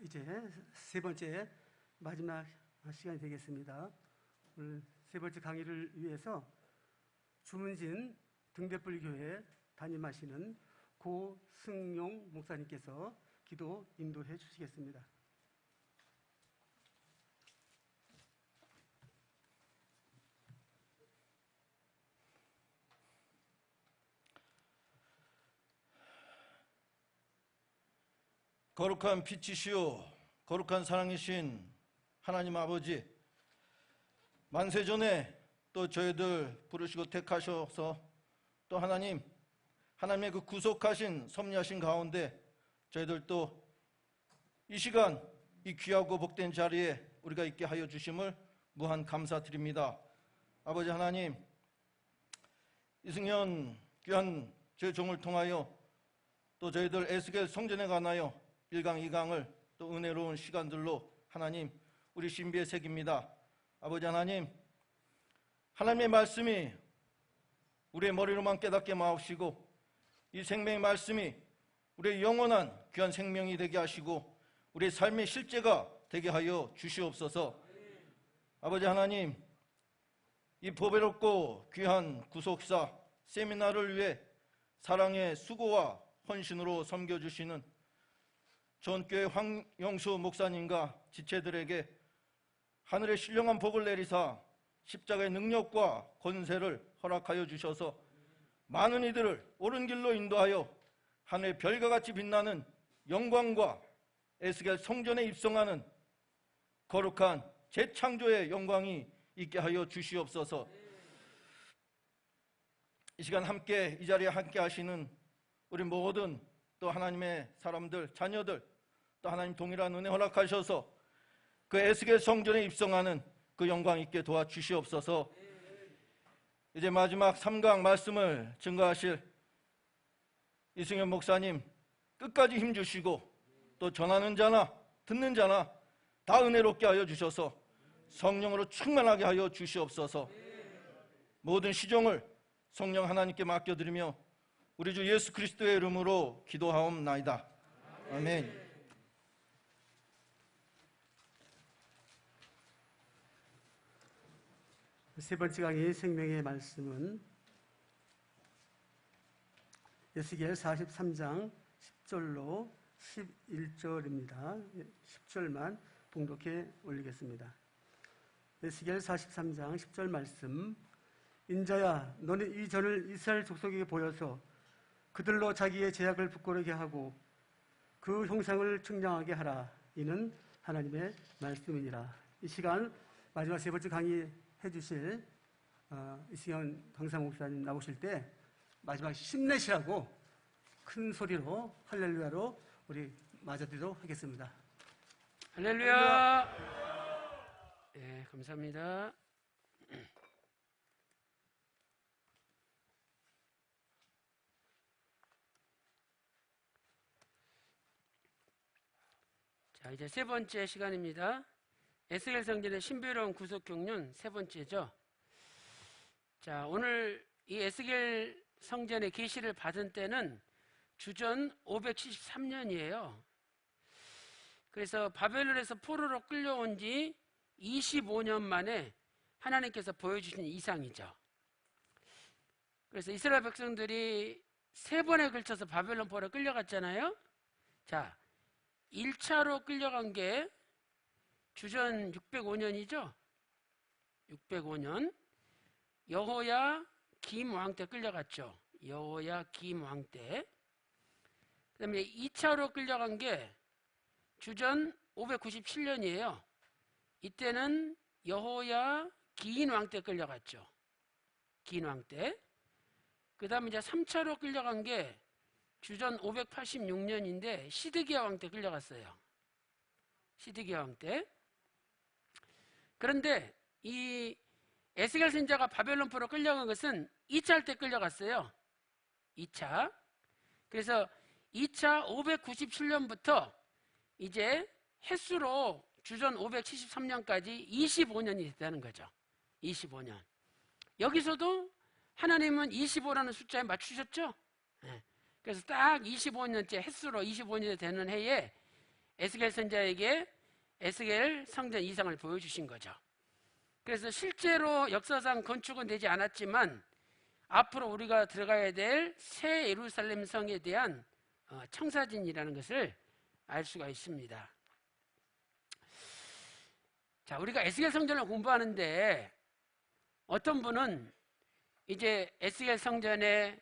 이제 세 번째 마지막 시간이 되겠습니다. 오늘 세 번째 강의를 위해서 주문진 등대불교회 담임하시는 고승용 목사님께서 기도 인도해 주시겠습니다. 거룩한 빛이시오 거룩한 사랑이신 하나님 아버지, 만세전에 또 저희들 부르시고 택하셔서 또 하나님의 그 구속하신 섭리하신 가운데 저희들 또 이 시간 이 귀하고 복된 자리에 우리가 있게 하여 주심을 무한 감사드립니다. 아버지 하나님, 이승현 귀한 제 종을 통하여 또 저희들 에스겔 성전에 관하여 1강 2강을 또 은혜로운 시간들로 하나님 우리 신비에 새깁니다. 아버지 하나님, 하나님의 말씀이 우리의 머리로만 깨닫게 마옵시고 이 생명의 말씀이 우리의 영원한 귀한 생명이 되게 하시고 우리의 삶의 실제가 되게 하여 주시옵소서. 아버지 하나님, 이 보배롭고 귀한 구속사 세미나를 위해 사랑의 수고와 헌신으로 섬겨주시는 전교회 황영수 목사님과 지체들에게 하늘의 신령한 복을 내리사 십자가의 능력과 권세를 허락하여 주셔서 많은 이들을 옳은 길로 인도하여 하늘의 별과 같이 빛나는 영광과 에스겔 성전에 입성하는 거룩한 재창조의 영광이 있게 하여 주시옵소서. 이 시간 함께 이 자리에 함께 하시는 우리 모든 또 하나님의 사람들, 자녀들 또 하나님 동일한 은혜 허락하셔서 그 에스겔 성전에 입성하는 그 영광 있게 도와주시옵소서. 이제 마지막 3강 말씀을 증거하실 이승현 목사님 끝까지 힘주시고 또 전하는 자나 듣는 자나 다 은혜롭게 하여 주셔서 성령으로 충만하게 하여 주시옵소서. 모든 시종을 성령 하나님께 맡겨드리며 우리 주 예수 그리스도의 이름으로 기도하옵나이다. 아멘. 세 번째 강의 생명의 말씀은 에스겔 43장 10절로 11절입니다. 10절만 봉독해 올리겠습니다. 에스겔 43장 10절 말씀. 인자야, 너는 이 전을 이스라엘 족속에게 보여서 그들로 자기의 제약을 부끄러게 하고 그 형상을 측량하게 하라. 이는 하나님의 말씀이니라. 이 시간 마지막 세 번째 강의 해주실 이승현 강사 목사님 나오실 때 마지막 힘내시라고 큰 소리로 할렐루야로 우리 맞아드리도록 하겠습니다. 할렐루야. 네, 감사합니다. 자, 이제 세 번째 시간입니다. 에스겔 성전의 신비로운 구속 경륜 세 번째죠. 자, 오늘 이 에스겔 성전의 계시를 받은 때는 주전 573년이에요. 그래서 바벨론에서 포로로 끌려온 지 25년 만에 하나님께서 보여주신 이상이죠. 그래서 이스라엘 백성들이 세 번에 걸쳐서 바벨론 포로로 끌려갔잖아요. 자, 1차로 끌려간 게 주전 605년이죠. 605년 여호야 김 왕 때 끌려갔죠. 여호야 김 왕 때. 그 다음에 2차로 끌려간 게 주전 597년이에요. 이때는 여호야 긴 왕 때 끌려갔죠. 긴 왕 때. 그 다음에 이제 3차로 끌려간 게 주전 586년인데 시드기야 왕 때 끌려갔어요. 시드기야 왕 때. 그런데 이 에스겔 선지자가 바벨론 포로 끌려간 것은 2차 때 끌려갔어요. 2차. 그래서 2차 597년부터 이제 횟수로 주전 573년까지 25년이 됐다는 거죠. 25년. 여기서도 하나님은 25라는 숫자에 맞추셨죠? 네. 그래서 딱 25년째 횟수로 25년이 되는 해에 에스겔 선지자에게 에스겔 성전 이상을 보여주신 거죠. 그래서 실제로 역사상 건축은 되지 않았지만 앞으로 우리가 들어가야 될 새 예루살렘 성에 대한 청사진이라는 것을 알 수가 있습니다. 자, 우리가 에스겔 성전을 공부하는데 어떤 분은 이제 에스겔 성전의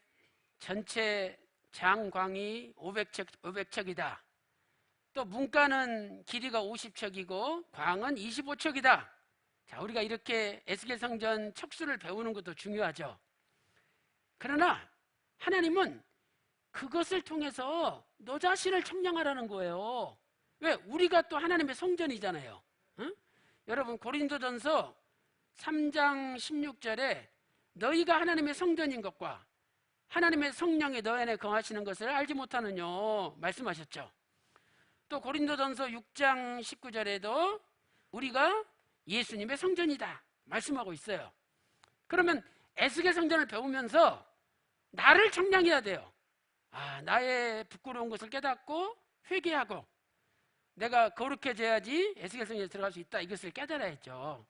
전체 장광이 500척이다. 또 문가는 길이가 50척이고 광은 25척이다. 자, 우리가 이렇게 에스겔 성전 척수를 배우는 것도 중요하죠. 그러나 하나님은 그것을 통해서 너 자신을 청량하라는 거예요. 왜? 우리가 또 하나님의 성전이잖아요. 응? 여러분 고린도전서 3장 16절에 너희가 하나님의 성전인 것과 하나님의 성령이 너희 안에 거하시는 것을 알지 못하느뇨 말씀하셨죠. 또 고린도전서 6장 19절에도 우리가 예수님의 성전이다 말씀하고 있어요. 그러면 에스겔 성전을 배우면서 나를 청량해야 돼요. 나의 부끄러운 것을 깨닫고 회개하고 내가 거룩해져야지 에스겔 성전에 들어갈 수 있다, 이것을 깨달아야 했죠.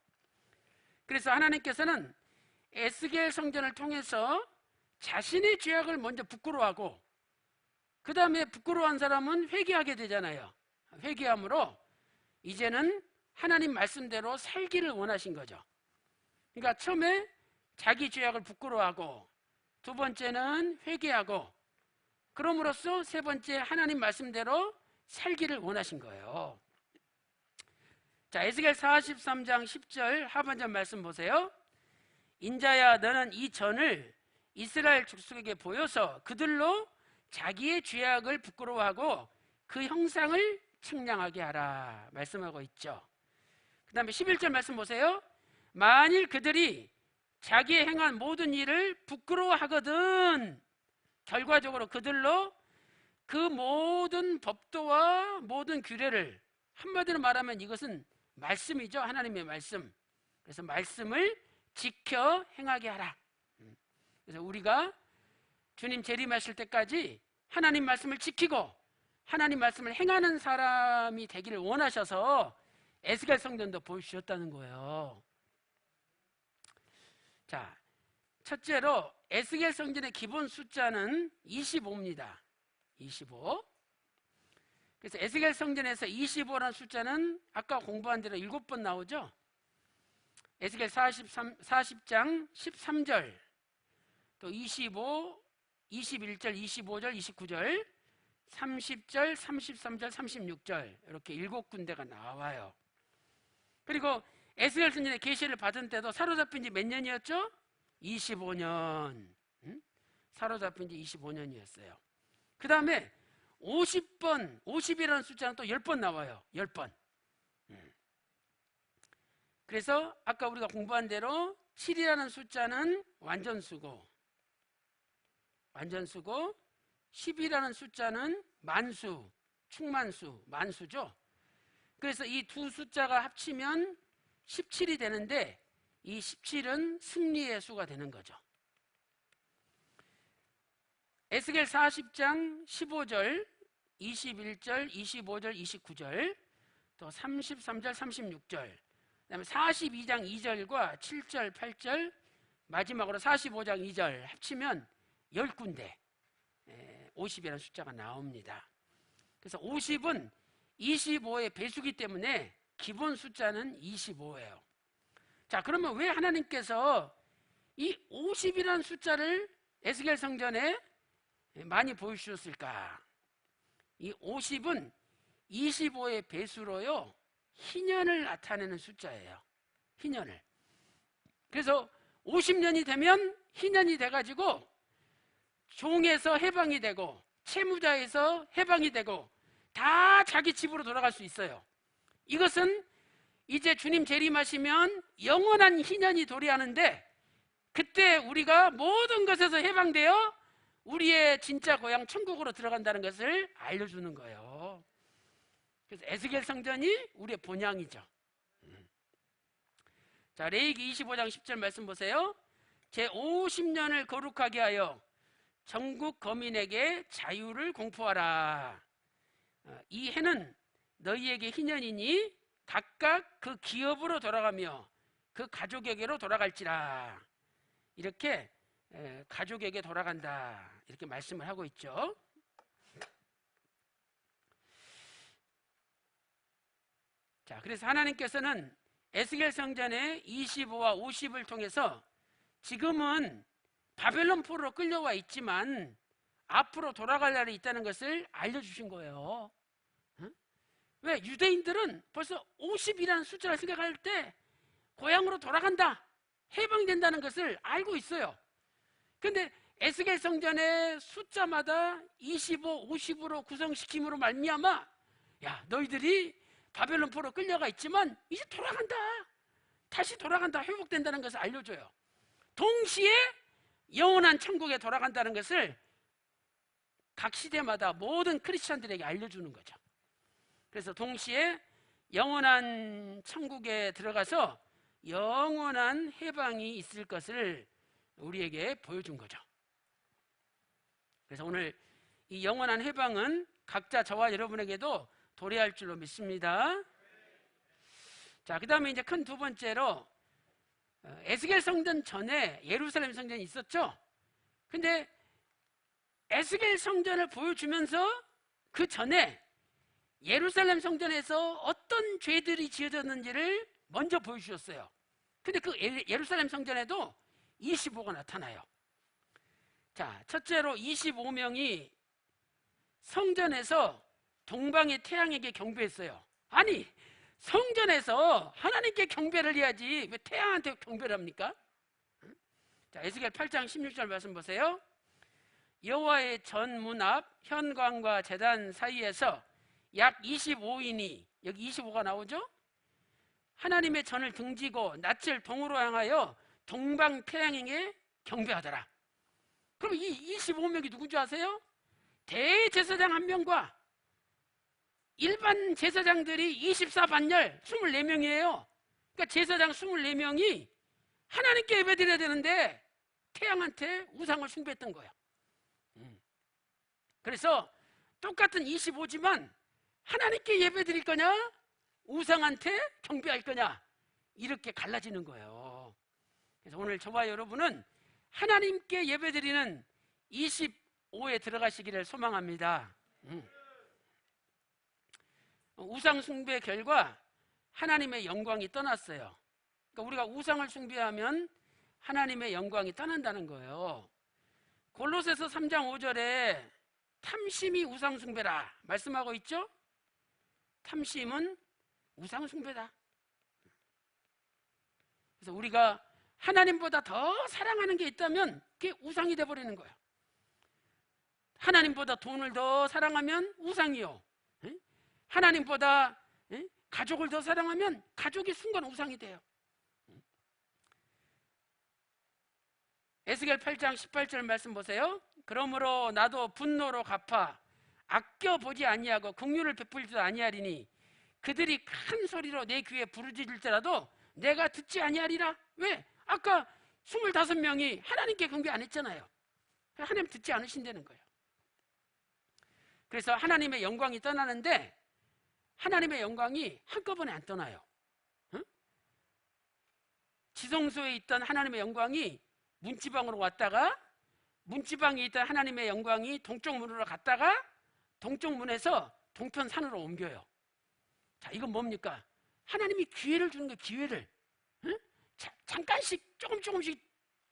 그래서 하나님께서는 에스겔 성전을 통해서 자신의 죄악을 먼저 부끄러워하고 그 다음에 부끄러워한 사람은 회개하게 되잖아요. 회개함으로 이제는 하나님 말씀대로 살기를 원하신 거죠. 그러니까 처음에 자기 죄악을 부끄러워하고 두 번째는 회개하고 그럼으로써 세 번째 하나님 말씀대로 살기를 원하신 거예요. 자, 에스겔 43장 10절 하반절 말씀 보세요. 인자야 너는 이 전을 이스라엘 족속에게 보여서 그들로 자기의 죄악을 부끄러워하고 그 형상을 측량하게 하라 말씀하고 있죠. 그 다음에 11절 말씀 보세요. 만일 그들이 자기의 행한 모든 일을 부끄러워하거든 결과적으로 그들로 그 모든 법도와 모든 규례를, 한마디로 말하면 이것은 말씀이죠. 하나님의 말씀. 그래서 말씀을 지켜 행하게 하라. 그래서 우리가 주님 재림하실 때까지 하나님 말씀을 지키고 하나님 말씀을 행하는 사람이 되기를 원하셔서 에스겔 성전도 보여주셨다는 거예요. 자, 첫째로 에스겔 성전의 기본 숫자는 25입니다. 25. 그래서 에스겔 성전에서 25라는 숫자는 아까 공부한 대로 7번 나오죠. 에스겔 40장 13절, 또 25, 21절, 25절, 29절, 30절, 33절, 36절 이렇게 7군데가 나와요. 그리고 에스겔 성전의 계시를 받은 때도 사로잡힌 지 몇 년이었죠? 25년. 사로잡힌 지 25년이었어요. 그 다음에 50번, 50이라는 숫자는 또 10번 나와요. 10번. 그래서 아까 우리가 공부한 대로 7이라는 숫자는 완전수고 10이라는 숫자는 만수, 충만수, 만수죠. 그래서 이 두 숫자가 합치면 17이 되는데 이 17은 승리의 수가 되는 거죠. 에스겔 40장 15절, 21절, 25절, 29절, 또 33절, 36절, 그다음에 42장 2절과 7절, 8절, 마지막으로 45장 2절 합치면 10군데 50이라는 숫자가 나옵니다. 그래서 50은 25의 배수기 때문에 기본 숫자는 25예요. 자, 그러면 왜 하나님께서 이 50이라는 숫자를 에스겔 성전에 많이 보여주셨을까? 이 50은 25의 배수로요 희년을 나타내는 숫자예요. 희년을. 그래서 50년이 되면 희년이 돼가지고 종에서 해방이 되고 채무자에서 해방이 되고 다 자기 집으로 돌아갈 수 있어요. 이것은 이제 주님 재림하시면 영원한 희년이 도래하는데 그때 우리가 모든 것에서 해방되어 우리의 진짜 고향 천국으로 들어간다는 것을 알려주는 거예요. 그래서 에스겔 성전이 우리의 본향이죠. 자, 레위기 25장 10절 말씀 보세요. 제 50년을 거룩하게 하여 전국 거민에게 자유를 공포하라. 이 해는 너희에게 희년이니 각각 그 기업으로 돌아가며 그 가족에게로 돌아갈지라. 이렇게 가족에게 돌아간다 이렇게 말씀을 하고 있죠. 자, 그래서 하나님께서는 에스겔 성전의 25와 50을 통해서 지금은 바벨론 포로로 끌려와 있지만 앞으로 돌아갈 날이 있다는 것을 알려주신 거예요. 응? 왜? 유대인들은 벌써 50이라는 숫자를 생각할 때 고향으로 돌아간다, 해방된다는 것을 알고 있어요. 근데 에스겔 성전의 숫자마다 25, 50으로 구성시킴으로 말미암아 야, 너희들이 바벨론 포로 끌려가 있지만 이제 돌아간다, 다시 돌아간다, 회복된다는 것을 알려줘요. 동시에 영원한 천국에 돌아간다는 것을 각 시대마다 모든 크리스찬들에게 알려주는 거죠. 그래서 동시에 영원한 천국에 들어가서 영원한 해방이 있을 것을 우리에게 보여준 거죠. 그래서 오늘 이 영원한 해방은 각자 저와 여러분에게도 도래할 줄로 믿습니다. 자, 그 다음에 이제 큰 두 번째로 에스겔 성전 전에 예루살렘 성전이 있었죠. 근데 에스겔 성전을 보여주면서 그 전에 예루살렘 성전에서 어떤 죄들이 지어졌는지를 먼저 보여주셨어요. 근데 그 예루살렘 성전에도 25가 나타나요. 자, 첫째로 25명이 성전에서 동방의 태양에게 경배했어요. 아니, 성전에서 하나님께 경배를 해야지 왜 태양한테 경배를 합니까? 자, 에스겔 8장 16절 말씀 보세요. 여호와의 전 문 앞 현관과 제단 사이에서 약 25인이, 여기 25가 나오죠? 하나님의 전을 등지고 낯을 동으로 향하여 동방 태양에게 경배하더라. 그럼 이 25명이 누군지 아세요? 대제사장 한 명과 일반 제사장들이 24반열 24명이에요. 그러니까 제사장 24명이 하나님께 예배드려야 되는데 태양한테 우상을 숭배했던 거예요. 그래서 똑같은 25지만 하나님께 예배드릴 거냐, 우상한테 경배할 거냐, 이렇게 갈라지는 거예요. 그래서 오늘 저와 여러분은 하나님께 예배드리는 25에 들어가시기를 소망합니다. 우상 숭배 결과 하나님의 영광이 떠났어요. 그러니까 우리가 우상을 숭배하면 하나님의 영광이 떠난다는 거예요. 골로새서 3장 5절에 탐심이 우상 숭배라 말씀하고 있죠? 탐심은 우상 숭배다. 그래서 우리가 하나님보다 더 사랑하는 게 있다면 그게 우상이 돼버리는 거예요. 하나님보다 돈을 더 사랑하면 우상이요. 하나님보다 가족을 더 사랑하면 가족이 순간 우상이 돼요. 에스겔 8장 18절 말씀 보세요. 그러므로 나도 분노로 갚아 아껴보지 아니하고 긍휼을 베풀지도 아니하리니 그들이 큰 소리로 내 귀에 부르짖을지라도 내가 듣지 아니하리라. 왜? 아까 25명이 하나님께 경배 안 했잖아요. 하나님 듣지 않으신다는 거예요. 그래서 하나님의 영광이 떠나는데 하나님의 영광이 한꺼번에 안 떠나요. 응? 지성소에 있던 하나님의 영광이 문지방으로 왔다가 문지방에 있던 하나님의 영광이 동쪽 문으로 갔다가 동쪽 문에서 동편 산으로 옮겨요. 자, 이건 뭡니까? 하나님이 기회를 주는 거예요. 기회를. 응? 잠깐씩 조금씩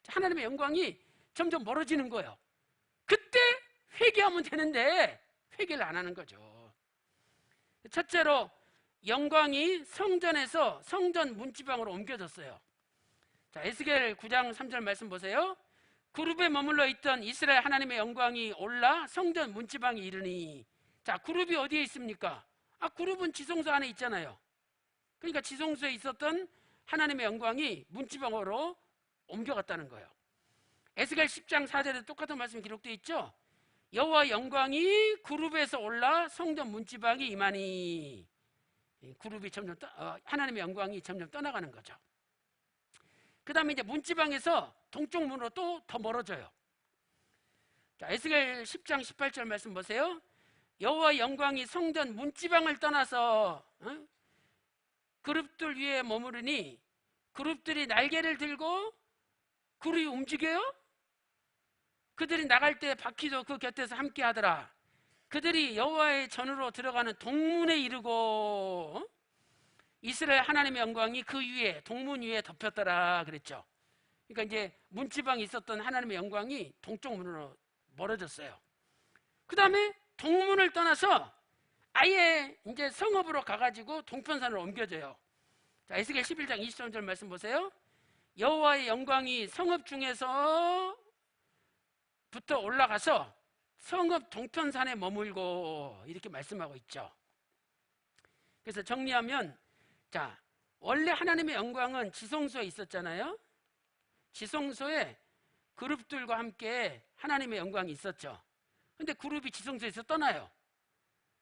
하나님의 영광이 점점 멀어지는 거예요. 그때 회개하면 되는데 회개를 안 하는 거죠. 첫째로 영광이 성전에서 성전 문지방으로 옮겨졌어요. 자, 에스겔 9장 3절 말씀 보세요. 그룹에 머물러 있던 이스라엘 하나님의 영광이 올라 성전 문지방에 이르니. 자, 그룹이 어디에 있습니까? 그룹은 지성소 안에 있잖아요. 그러니까 지성소에 있었던 하나님의 영광이 문지방으로 옮겨갔다는 거예요. 에스겔 10장 4절에 똑같은 말씀이 기록되어 있죠. 여호와 영광이 그룹에서 올라 성전 문지방에 임하니. 그룹이 점점 하나님의 영광이 점점 떠나가는 거죠. 그 다음에 이제 문지방에서 동쪽 문으로 또 더 멀어져요. 자, 에스겔 10장 18절 말씀 보세요. 여호와의 영광이 성전 문지방을 떠나서 그룹들 위에 머무르니 그룹들이 날개를 들고 그룹이 움직여요? 그들이 나갈 때 바퀴도 그 곁에서 함께 하더라. 그들이 여호와의 전으로 들어가는 동문에 이르고 이스라엘 하나님의 영광이 그 위에 동문 위에 덮였더라 그랬죠. 그러니까 이제 문지방에 있었던 하나님의 영광이 동쪽 문으로 멀어졌어요. 그 다음에 동문을 떠나서 아예 이제 성읍으로 가가지고 동편산으로 옮겨져요. 자, 에스겔 11장 23절 말씀 보세요. 여호와의 영광이 성읍 중에서부터 올라가서 성읍 동편산에 머물고 이렇게 말씀하고 있죠. 그래서 정리하면, 자, 원래 하나님의 영광은 지성소에 있었잖아요. 지성소에 그룹들과 함께 하나님의 영광이 있었죠. 근데 그룹이 지성소에서 떠나요.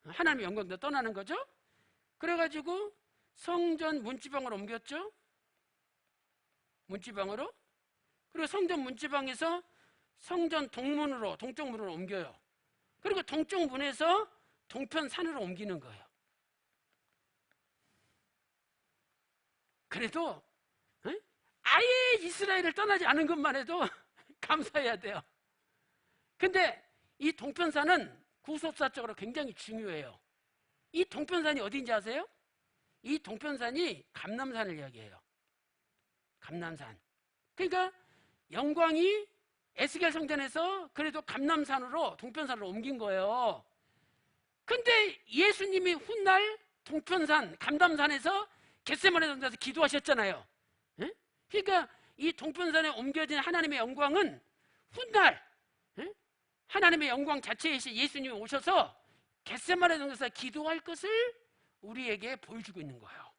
하나님의 영광도 떠나는 거죠. 그래가지고 성전 문지방으로 옮겼죠. 문지방으로. 그리고 성전 문지방에서 성전 동문으로, 동쪽 문으로 옮겨요. 그리고 동쪽 문에서 동편산으로 옮기는 거예요. 그래도 아예 이스라엘을 떠나지 않은 것만 해도 감사해야 돼요. 근데 이 동편산은 구속사적으로 굉장히 중요해요. 이 동편산이 어딘지 아세요? 이 동편산이 감람산을 이야기해요. 감람산. 그러니까 영광이 에스겔 성전에서 그래도 감람산으로 동편산으로 옮긴 거예요. 근데 예수님이 훗날 동편산, 감람산에서 겟세마네 동산에서 기도하셨잖아요. 예? 그러니까 이 동편산에 옮겨진 하나님의 영광은 훗날 하나님의 영광 자체이신 예수님이 오셔서 겟세마네 동산에서 기도할 것을 우리에게 보여주고 있는 거예요.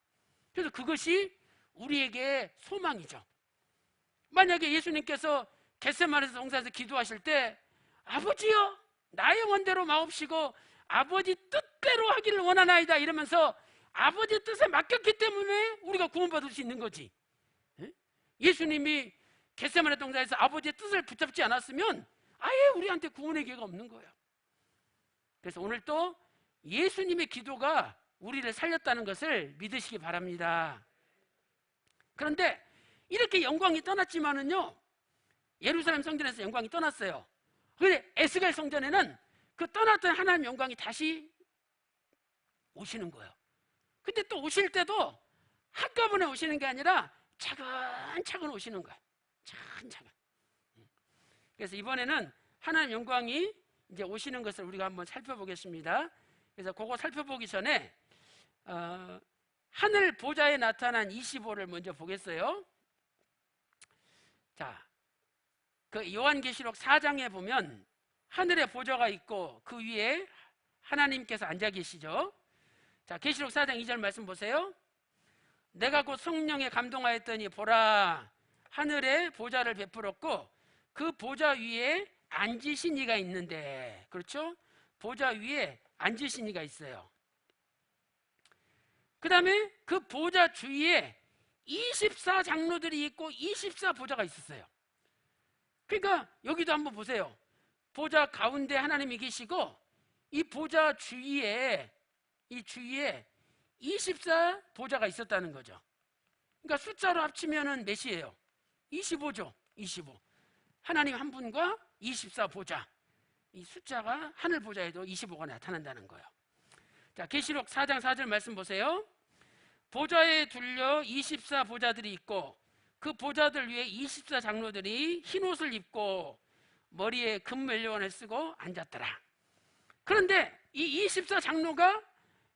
그래서 그것이 우리에게 소망이죠. 만약에 예수님께서 겟세마네 동산에서 기도하실 때 아버지여 나의 원대로 마옵시고 아버지 뜻대로 하기를 원하나이다 이러면서 아버지 뜻에 맡겼기 때문에 우리가 구원받을 수 있는 거지. 예수님이 겟세마네 동산에서 아버지의 뜻을 붙잡지 않았으면 아예 우리한테 구원의 기회가 없는 거예요. 그래서 오늘 또 예수님의 기도가 우리를 살렸다는 것을 믿으시기 바랍니다. 그런데 이렇게 영광이 떠났지만은요, 예루살렘 성전에서 영광이 떠났어요. 그런데 에스겔 성전에는 그 떠났던 하나님 영광이 다시 오시는 거예요. 근데 또 오실 때도 한꺼번에 오시는 게 아니라 차근차근 오시는 거예요. 차근차근. 그래서 이번에는 하나님 영광이 이제 오시는 것을 우리가 한번 살펴보겠습니다. 그래서 그거 살펴보기 전에 하늘 보좌에 나타난 25를 먼저 보겠어요. 자, 그 요한계시록 4장에 보면 하늘에 보좌가 있고 그 위에 하나님께서 앉아 계시죠. 자, 계시록 4장 2절 말씀 보세요. 내가 곧 성령에 감동하였더니 보라 하늘에 보좌를 베풀었고 그 보좌 위에 앉으신 이가 있는데, 그렇죠? 보좌 위에 앉으신 이가 있어요. 그 다음에 그 보좌 주위에 24장로들이 있고 24보좌가 있었어요. 그러니까 여기도 한번 보세요. 보좌 가운데 하나님이 계시고 이 보좌 주위에 24보좌가 있었다는 거죠. 그러니까 숫자로 합치면은 몇이에요? 25죠. 25. 하나님 한 분과 24보좌. 이 숫자가 하늘 보좌에도 25가 나타난다는 거예요. 자, 계시록 4장 4절 말씀 보세요. 보좌에 둘려 24보좌들이 있고 그 보좌들 위에 24장로들이 흰옷을 입고 머리에 금면류관을 쓰고 앉았더라. 그런데 이 24장로가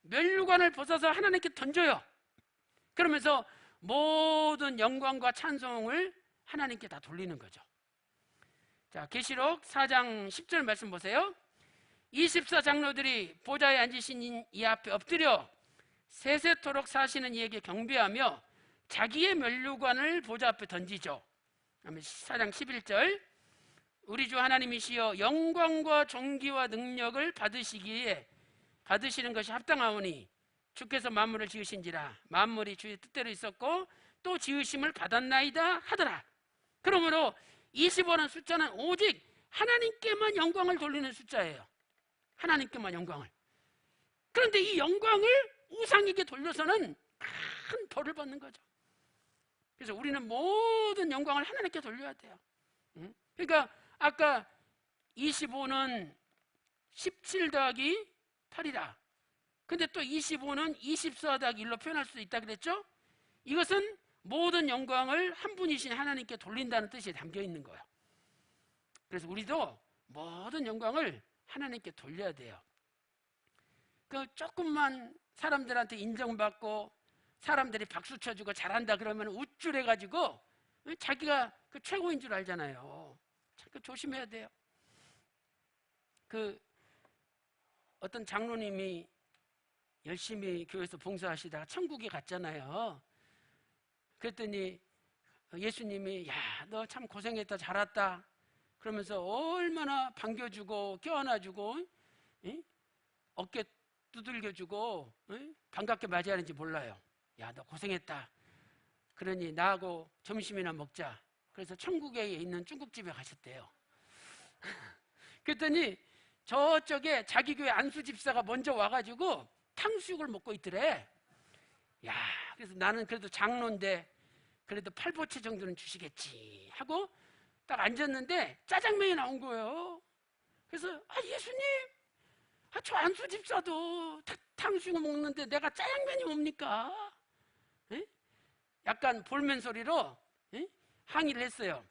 면류관을 벗어서 하나님께 던져요. 그러면서 모든 영광과 찬송을 하나님께 다 돌리는 거죠. 자, 계시록 4장 10절 말씀 보세요. 24장로들이 보좌에 앉으신 이 앞에 엎드려 세세토록 사시는 이에게 경배하며 자기의 면류관을 보좌 앞에 던지죠. 4장 11절 우리 주 하나님이시여 영광과 존귀와 능력을 받으시는 것이 합당하오니 주께서 만물을 지으신지라 만물이 주의 뜻대로 있었고 또 지으심을 받았나이다 하더라. 그러므로 25라는 숫자는 오직 하나님께만 영광을 돌리는 숫자예요. 하나님께만 영광을. 그런데 이 영광을 우상에게 돌려서는 큰 벌을 받는 거죠. 그래서 우리는 모든 영광을 하나님께 돌려야 돼요. 그러니까 아까 25는 17 더하기 8이라. 근데 또 25는 24 더하기 1로 표현할 수도 있다 그랬죠? 이것은 모든 영광을 한 분이신 하나님께 돌린다는 뜻이 담겨 있는 거예요. 그래서 우리도 모든 영광을 하나님께 돌려야 돼요. 그 조금만 사람들한테 인정받고 사람들이 박수 쳐주고 잘한다 그러면 우쭐해가지고 자기가 그 최고인 줄 알잖아요. 그 조심해야 돼요. 그 어떤 장로님이 열심히 교회에서 봉사하시다가 천국에 갔잖아요. 그랬더니 예수님이 야, 너 참 고생했다 잘했다 그러면서 얼마나 반겨주고 껴안아주고 어깨 두들겨주고 반갑게 맞이하는지 몰라요. 야, 너 고생했다. 그러니 나하고 점심이나 먹자. 그래서 천국에 있는 중국집에 가셨대요. 그랬더니 저쪽에 자기 교회 안수 집사가 먼저 와가지고 탕수육을 먹고 있더래. 야, 그래서 나는 그래도 장로인데 그래도 팔보채 정도는 주시겠지 하고 딱 앉았는데 짜장면이 나온 거예요. 그래서 예수님, 저 안수 집사도 탕수육 먹는데 내가 짜장면이 뭡니까? 에? 약간 볼멘 소리로 항의를 했어요.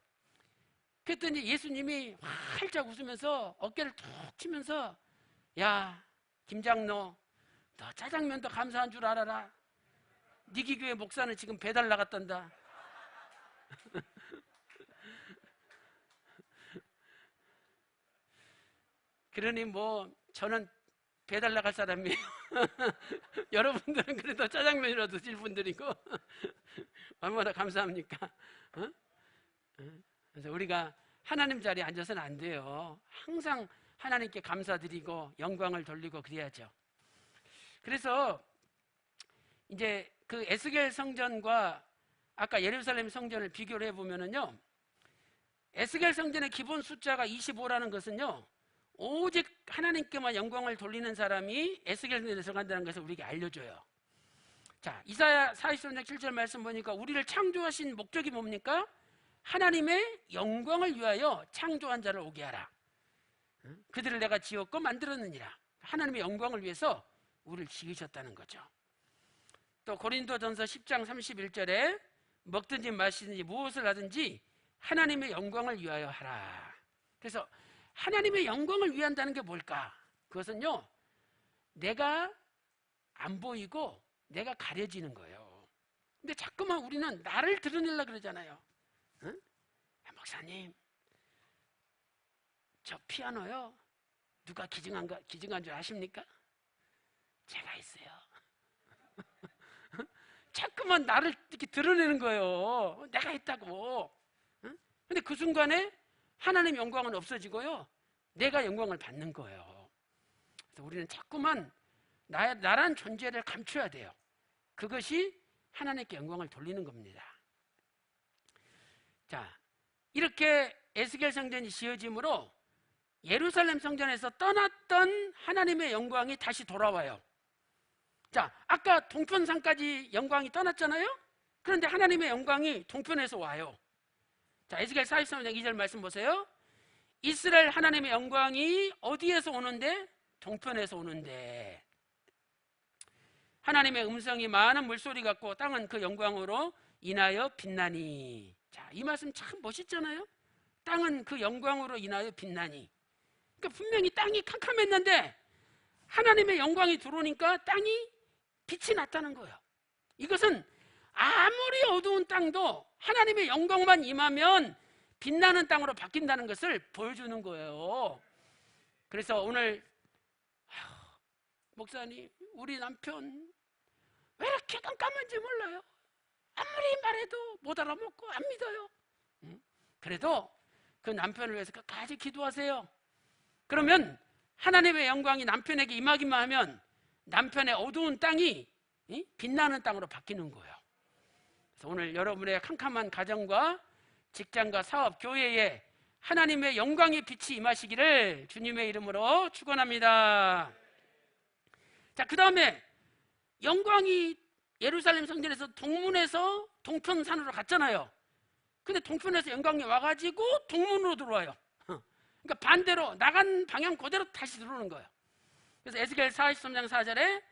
그랬더니 예수님이 활짝 웃으면서 어깨를 툭 치면서 야, 김장로, 너 짜장면도 감사한 줄 알아라. 니기 교회 목사는 지금 배달 나갔단다. 그러니 뭐 저는 배달 나갈 사람이에요. 여러분들은 그래도 짜장면이라도 드실 분들이고 얼마나 감사합니까? 그래서 우리가 하나님 자리에 앉아서는 안 돼요. 항상 하나님께 감사드리고 영광을 돌리고 그래야죠. 그래서 이제 그 에스겔 성전과 아까 예루살렘 성전을 비교를 해보면은요, 에스겔 성전의 기본 숫자가 25라는 것은요, 오직 하나님께만 영광을 돌리는 사람이 에스겔 성전에 들어간다는 것을 우리에게 알려줘요. 자, 이사야 43장 7절 말씀 보니까 우리를 창조하신 목적이 뭡니까? 하나님의 영광을 위하여 창조한 자를 오게 하라. 그들을 내가 지었고 만들었느니라. 하나님의 영광을 위해서 우리를 지으셨다는 거죠. 또 고린도전서 10장 31절에 먹든지 마시든지 무엇을 하든지 하나님의 영광을 위하여 하라. 그래서 하나님의 영광을 위한다는 게 뭘까? 그것은요, 내가 안 보이고 내가 가려지는 거예요. 근데 자꾸만 우리는 나를 드러내려고 그러잖아요. 응? 목사님, 저 피아노요, 누가 기증한 줄 아십니까? 제가 했어요. 자꾸만 나를 이렇게 드러내는 거예요. 내가 했다고. 근데 그 순간에 하나님 영광은 없어지고요, 내가 영광을 받는 거예요. 그래서 우리는 자꾸만 나란 존재를 감춰야 돼요. 그것이 하나님께 영광을 돌리는 겁니다. 자, 이렇게 에스겔 성전이 지어짐으로 예루살렘 성전에서 떠났던 하나님의 영광이 다시 돌아와요. 자, 아까 동편산까지 영광이 떠났잖아요. 그런데 하나님의 영광이 동편에서 와요. 자, 에스겔 43장 2절 말씀 보세요. 이스라엘 하나님의 영광이 어디에서 오는데? 동편에서 오는데. 하나님의 음성이 많은 물소리 같고 땅은 그 영광으로 인하여 빛나니. 자, 이 말씀 참 멋있잖아요. 땅은 그 영광으로 인하여 빛나니. 그러니까 분명히 땅이 캄캄했는데 하나님의 영광이 들어오니까 땅이 빛이 났다는 거예요. 이것은 아무리 어두운 땅도 하나님의 영광만 임하면 빛나는 땅으로 바뀐다는 것을 보여주는 거예요. 그래서 오늘 목사님, 우리 남편 왜 이렇게 깜깜한지 몰라요. 아무리 말해도 못 알아먹고 안 믿어요. 그래도 그 남편을 위해서 끝까지 기도하세요. 그러면 하나님의 영광이 남편에게 임하기만 하면 남편의 어두운 땅이 빛나는 땅으로 바뀌는 거예요. 그래서 오늘 여러분의 캄캄한 가정과 직장과 사업, 교회에 하나님의 영광의 빛이 임하시기를 주님의 이름으로 축원합니다. 자, 그 다음에 영광이 예루살렘 성전에서 동문에서 동편산으로 갔잖아요. 근데 동편에서 영광이 와가지고 동문으로 들어와요. 그러니까 반대로 나간 방향 그대로 다시 들어오는 거예요. 그래서 에스겔 43장 4절에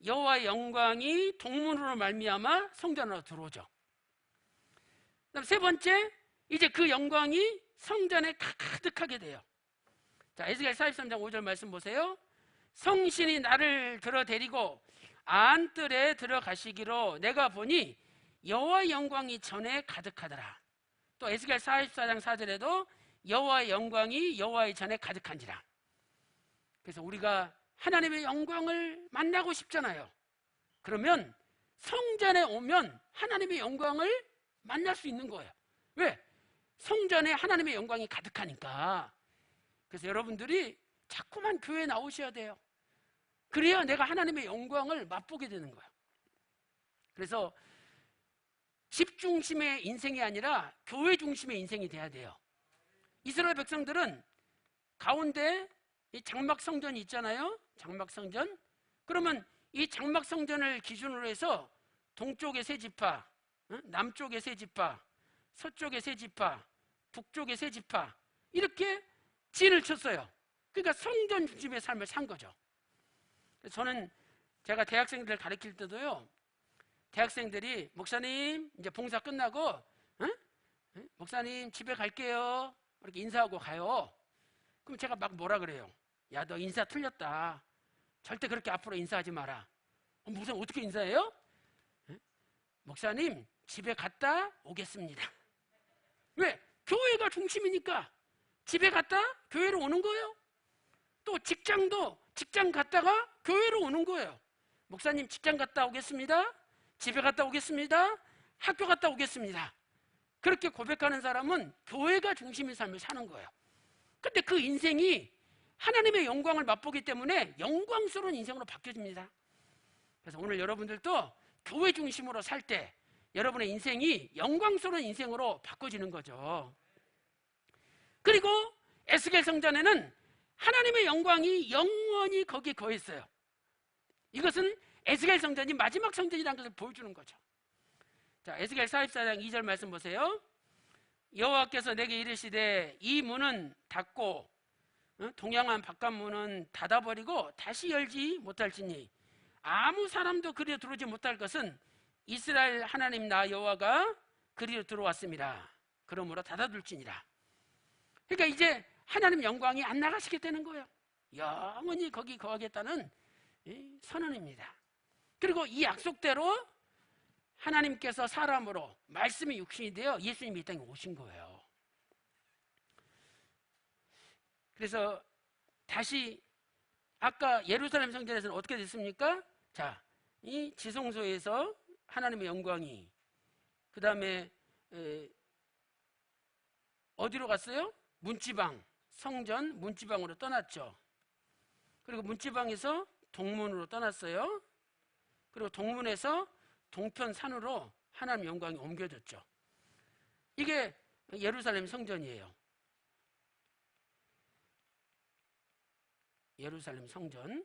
여호와의 영광이 동문으로 말미암아 성전으로 들어오죠. 그다음 세 번째, 이제 그 영광이 성전에 가득하게 돼요. 자, 에스겔 43장 5절 말씀 보세요. 성신이 나를 들어 데리고 안뜰에 들어가시기로 내가 보니 여호와의 영광이 전에 가득하더라. 또 에스겔 44장 4절에도 여호와의 영광이 여호와의 전에 가득한지라. 그래서 우리가 하나님의 영광을 만나고 싶잖아요. 그러면 성전에 오면 하나님의 영광을 만날 수 있는 거예요. 왜? 성전에 하나님의 영광이 가득하니까. 그래서 여러분들이 자꾸만 교회에 나오셔야 돼요. 그래야 내가 하나님의 영광을 맛보게 되는 거예요. 그래서 집 중심의 인생이 아니라 교회 중심의 인생이 돼야 돼요. 이스라엘 백성들은 가운데 이 장막 성전이 있잖아요. 장막 성전. 그러면 이 장막 성전을 기준으로 해서 동쪽에 세 지파, 남쪽에 세 지파, 서쪽에 세 지파, 북쪽에 세 지파, 이렇게 진을 쳤어요. 그러니까 성전 중심의 삶을 산 거죠. 저는 제가 대학생들 가르칠 때도요, 대학생들이 목사님 이제 봉사 끝나고 목사님 집에 갈게요 이렇게 인사하고 가요. 그럼 제가 막 뭐라 그래요? 야, 너 인사 틀렸다. 절대 그렇게 앞으로 인사하지 마라. 무슨 어떻게 인사해요? 목사님 집에 갔다 오겠습니다. 왜? 교회가 중심이니까 집에 갔다 교회로 오는 거예요. 또 직장도 직장 갔다가 교회로 오는 거예요. 목사님 직장 갔다 오겠습니다. 집에 갔다 오겠습니다. 학교 갔다 오겠습니다. 그렇게 고백하는 사람은 교회가 중심인 삶을 사는 거예요. 근데 그 인생이 하나님의 영광을 맛보기 때문에 영광스러운 인생으로 바뀌어집니다. 그래서 오늘 여러분들도 교회 중심으로 살 때 여러분의 인생이 영광스러운 인생으로 바꿔지는 거죠. 그리고 에스겔 성전에는 하나님의 영광이 영원히 거기에 거했어요. 이것은 에스겔 성전이 마지막 성전이라는 것을 보여주는 거죠. 자, 에스겔 44장 2절 말씀 보세요. 여호와께서 내게 이르시되 이 문은 닫고 동양한 바깥문은 닫아버리고 다시 열지 못할지니 아무 사람도 그리로 들어오지 못할 것은 이스라엘 하나님 나 여호와가 그리로 들어왔습니다. 그러므로 닫아둘지니라. 그러니까 이제 하나님 영광이 안 나가시게 되는 거예요. 영원히 거기 거하겠다는 선언입니다. 그리고 이 약속대로 하나님께서 사람으로 말씀이 육신이 되어 예수님이 이 땅에 오신 거예요. 그래서 다시 아까 예루살렘 성전에서는 어떻게 됐습니까? 자, 이 지성소에서 하나님의 영광이 그 다음에 어디로 갔어요? 문지방, 성전 문지방으로 떠났죠. 그리고 문지방에서 동문으로 떠났어요. 그리고 동문에서 동편 산으로 하나님 영광이 옮겨졌죠. 이게 예루살렘 성전이에요. 예루살렘 성전.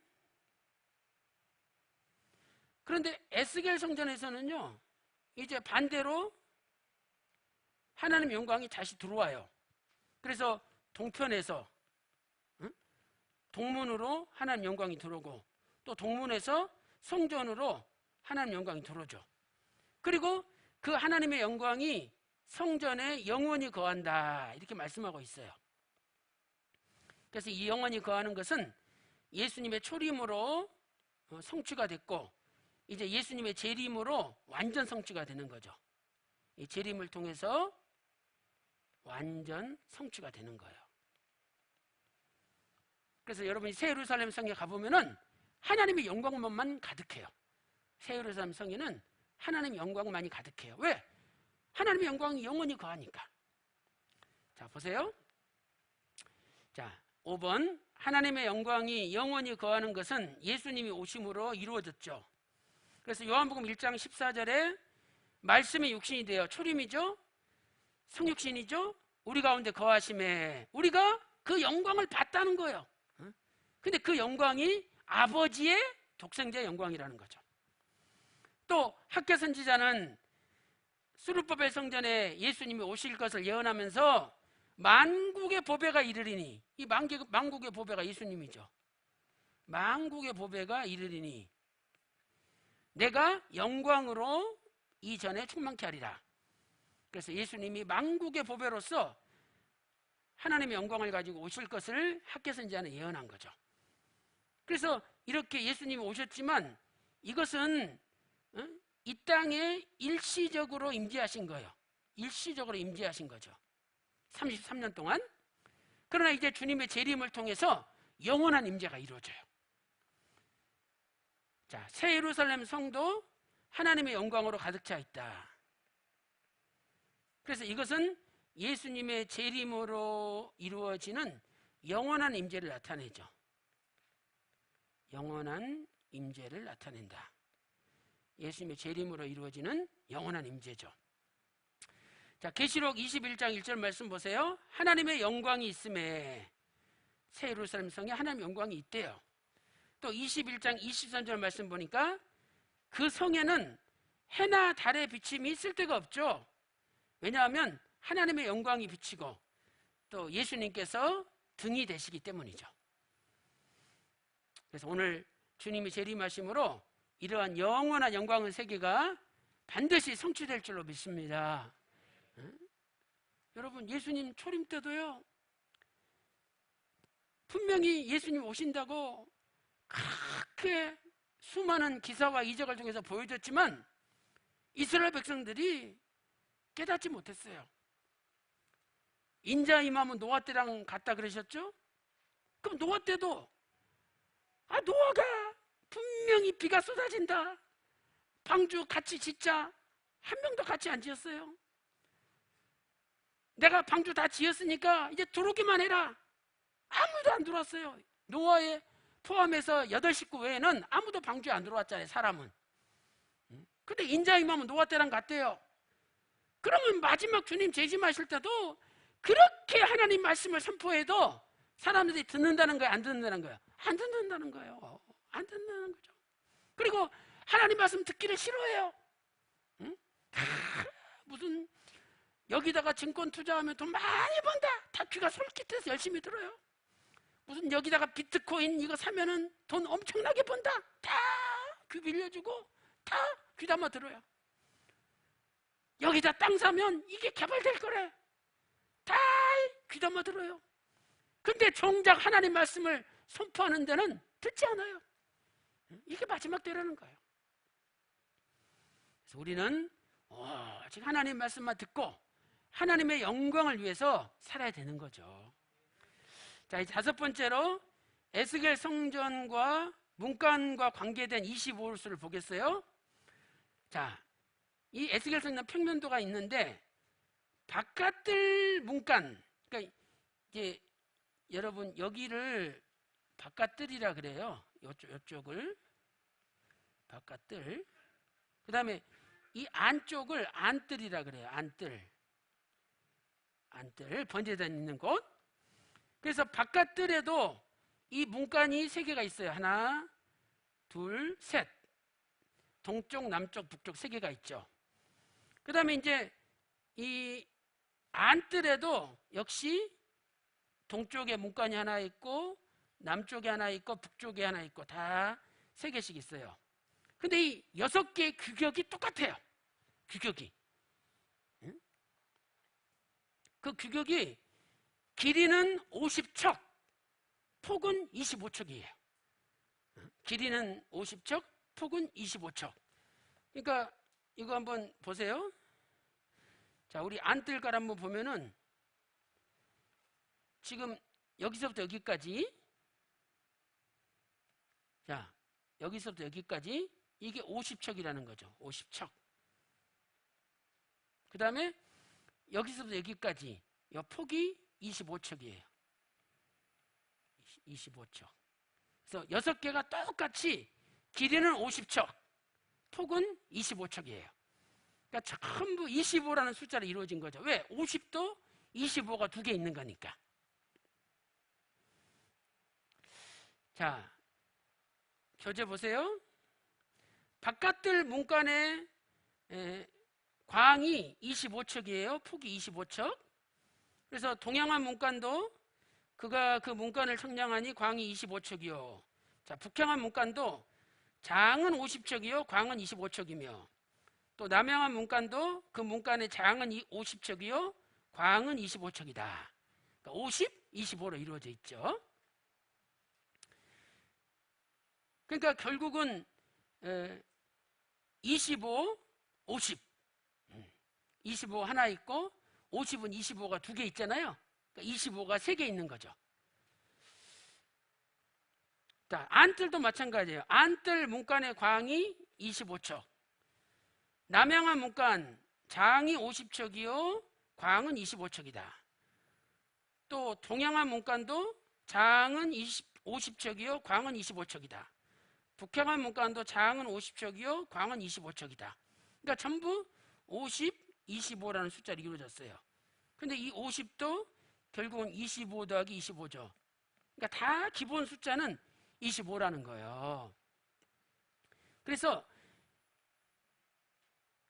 그런데 에스겔 성전에서는요, 이제 반대로 하나님 영광이 다시 들어와요. 그래서 동편에서 동문으로 하나님 영광이 들어오고 또 동문에서 성전으로 하나님 영광이 들어오죠. 그리고 그 하나님의 영광이 성전에 영원히 거한다 이렇게 말씀하고 있어요. 그래서 이 영원히 거하는 것은 예수님의 초림으로 성취가 됐고 이제 예수님의 재림으로 완전 성취가 되는 거죠. 이 재림을 통해서 완전 성취가 되는 거예요. 그래서 여러분이 새 예루살렘 성에 가보면은 하나님의 영광만 가득해요. 새 예루살렘 성에는 하나님의 영광만이 가득해요. 왜? 하나님의 영광이 영원히 거하니까. 자, 보세요. 자, 5번. 하나님의 영광이 영원히 거하는 것은 예수님이 오심으로 이루어졌죠. 그래서 요한복음 1장 14절에 말씀이 육신이 되어 초림이죠. 성육신이죠. 우리 가운데 거하심에 우리가 그 영광을 봤다는 거예요. 근데 그 영광이 아버지의 독생자의 영광이라는 거죠. 또 학개 선지자는 수르바벨 성전에 예수님이 오실 것을 예언하면서 만국의 보배가 이르리니, 이 만국의 보배가 예수님이죠. 만국의 보배가 이르리니 내가 영광으로 이전에 충만케 하리라. 그래서 예수님이 만국의 보배로서 하나님의 영광을 가지고 오실 것을 학개 선지자는 예언한 거죠. 그래서 이렇게 예수님이 오셨지만 이것은 이 땅에 일시적으로 임재하신 거예요. 일시적으로 임재하신 거죠. 33년 동안. 그러나 이제 주님의 재림을 통해서 영원한 임재가 이루어져요. 자, 새 예루살렘 성도 하나님의 영광으로 가득 차 있다. 그래서 이것은 예수님의 재림으로 이루어지는 영원한 임재를 나타내죠. 영원한 임재를 나타낸다. 예수님의 재림으로 이루어지는 영원한 임재죠. 자, 계시록 21장 1절 말씀 보세요. 하나님의 영광이 있음에, 새 예루살렘 성에 하나님의 영광이 있대요. 또 21장 23절 말씀 보니까 그 성에는 해나 달의 비침이 있을 데가 없죠. 왜냐하면 하나님의 영광이 비치고 또 예수님께서 등이 되시기 때문이죠. 그래서 오늘 주님이 재림하심으로 이러한 영원한 영광의 세계가 반드시 성취될 줄로 믿습니다. 여러분, 예수님 초림 때도요, 분명히 예수님 오신다고 그렇게 수많은 기사와 이적을 통해서 보여줬지만 이스라엘 백성들이 깨닫지 못했어요. 인자 임하면 노아 때랑 같다 그러셨죠? 그럼 노아 때도 노아가 분명히 비가 쏟아진다, 방주 같이 짓자, 한 명도 같이 안 지었어요. 내가 방주 다 지었으니까 이제 들어오기만 해라, 아무도 안 들어왔어요. 노아에 포함해서 8식구 외에는 아무도 방주에 안 들어왔잖아요, 사람은. 근데 인자 임하면 노아 때랑 같대요. 그러면 마지막 주님 재림하실 때도 그렇게 하나님 말씀을 선포해도 사람들이 듣는다는 거예요, 안 듣는다는 거예요? 안 듣는다는 거예요. 안 듣는다는 거죠. 그리고 하나님 말씀 듣기를 싫어해요. 무슨 여기다가 증권 투자하면 돈 많이 번다, 다 귀가 솔깃해서 열심히 들어요. 무슨 여기다가 비트코인 이거 사면은 돈 엄청나게 번다, 다 귀 빌려주고 다 귀담아 들어요. 여기다 땅 사면 이게 개발될 거래, 다 귀담아 들어요. 근데 정작 하나님 말씀을 선포하는 데는 듣지 않아요. 이게 마지막 때라는 거예요. 그래서 우리는 오직 하나님 말씀만 듣고 하나님의 영광을 위해서 살아야 되는 거죠. 자, 이 5번째로 에스겔 성전과 문간과 관계된 25홀수를 보겠어요. 자, 이 에스겔 성전 평면도가 있는데 바깥들 문간, 그러니까 이제 여러분 여기를 바깥들이라 그래요. 이쪽을 바깥들. 그 다음에 이 안쪽을 안뜰이라 그래요. 안뜰 번제단 있는 곳. 그래서 바깥뜰에도 이 문간이 3개가 있어요. 하나, 둘, 셋. 동쪽, 남쪽, 북쪽 3개가 있죠. 그 다음에 이제 이 안뜰에도 역시 동쪽에 문간이 하나 있고 남쪽에 하나 있고 북쪽에 하나 있고 다 3개씩 있어요. 근데 이 6개의 규격이 똑같아요. 규격이. 그 규격이 길이는 50척, 폭은 25척이에요. 길이는 50척, 폭은 25척. 그러니까 이거 한번 보세요. 자, 우리 안뜰갈 한번 보면은 지금 여기서부터 여기까지, 자, 여기서부터 여기까지 이게 50척이라는 거죠. 50척. 그 다음에 여기서부터 여기까지 이 폭이 25척이에요. 25척. 그래서 6개가 똑같이 길이는 50척, 폭은 25척이에요. 그러니까 전부 25라는 숫자로 이루어진 거죠. 왜? 50도 25가 2개 있는 거니까. 자, 교재 보세요. 바깥들 문간의 광이 25척이에요. 폭이 25척. 그래서 동양한 문간도 그가 그 문간을 청량하니 광이 25척이요. 자, 북향한 문간도 장은 50척이요. 광은 25척이며, 또 남양한 문간도 그 문간의 장은 50척이요. 광은 25척이다. 그러니까 50, 25로 이루어져 있죠. 그러니까 결국은 25, 50. 25 하나 있고 50은 25가 두 개 있잖아요. 그러니까 25가 세 개 있는 거죠. 자, 안뜰도 마찬가지예요. 안뜰 문간의 광이 25척. 남양한 문간 장이 50척이요. 광은 25척이다. 또 동양한 문간도 장은 50척이요. 광은 25척이다. 북향한 문간도 장은 50척이요. 광은 25척이다. 그러니까 전부 50, 25라는 숫자로 이루어졌어요. 근데 이 50도 결국은 25 더하기 25죠. 그러니까 다 기본 숫자는 25라는 거예요. 그래서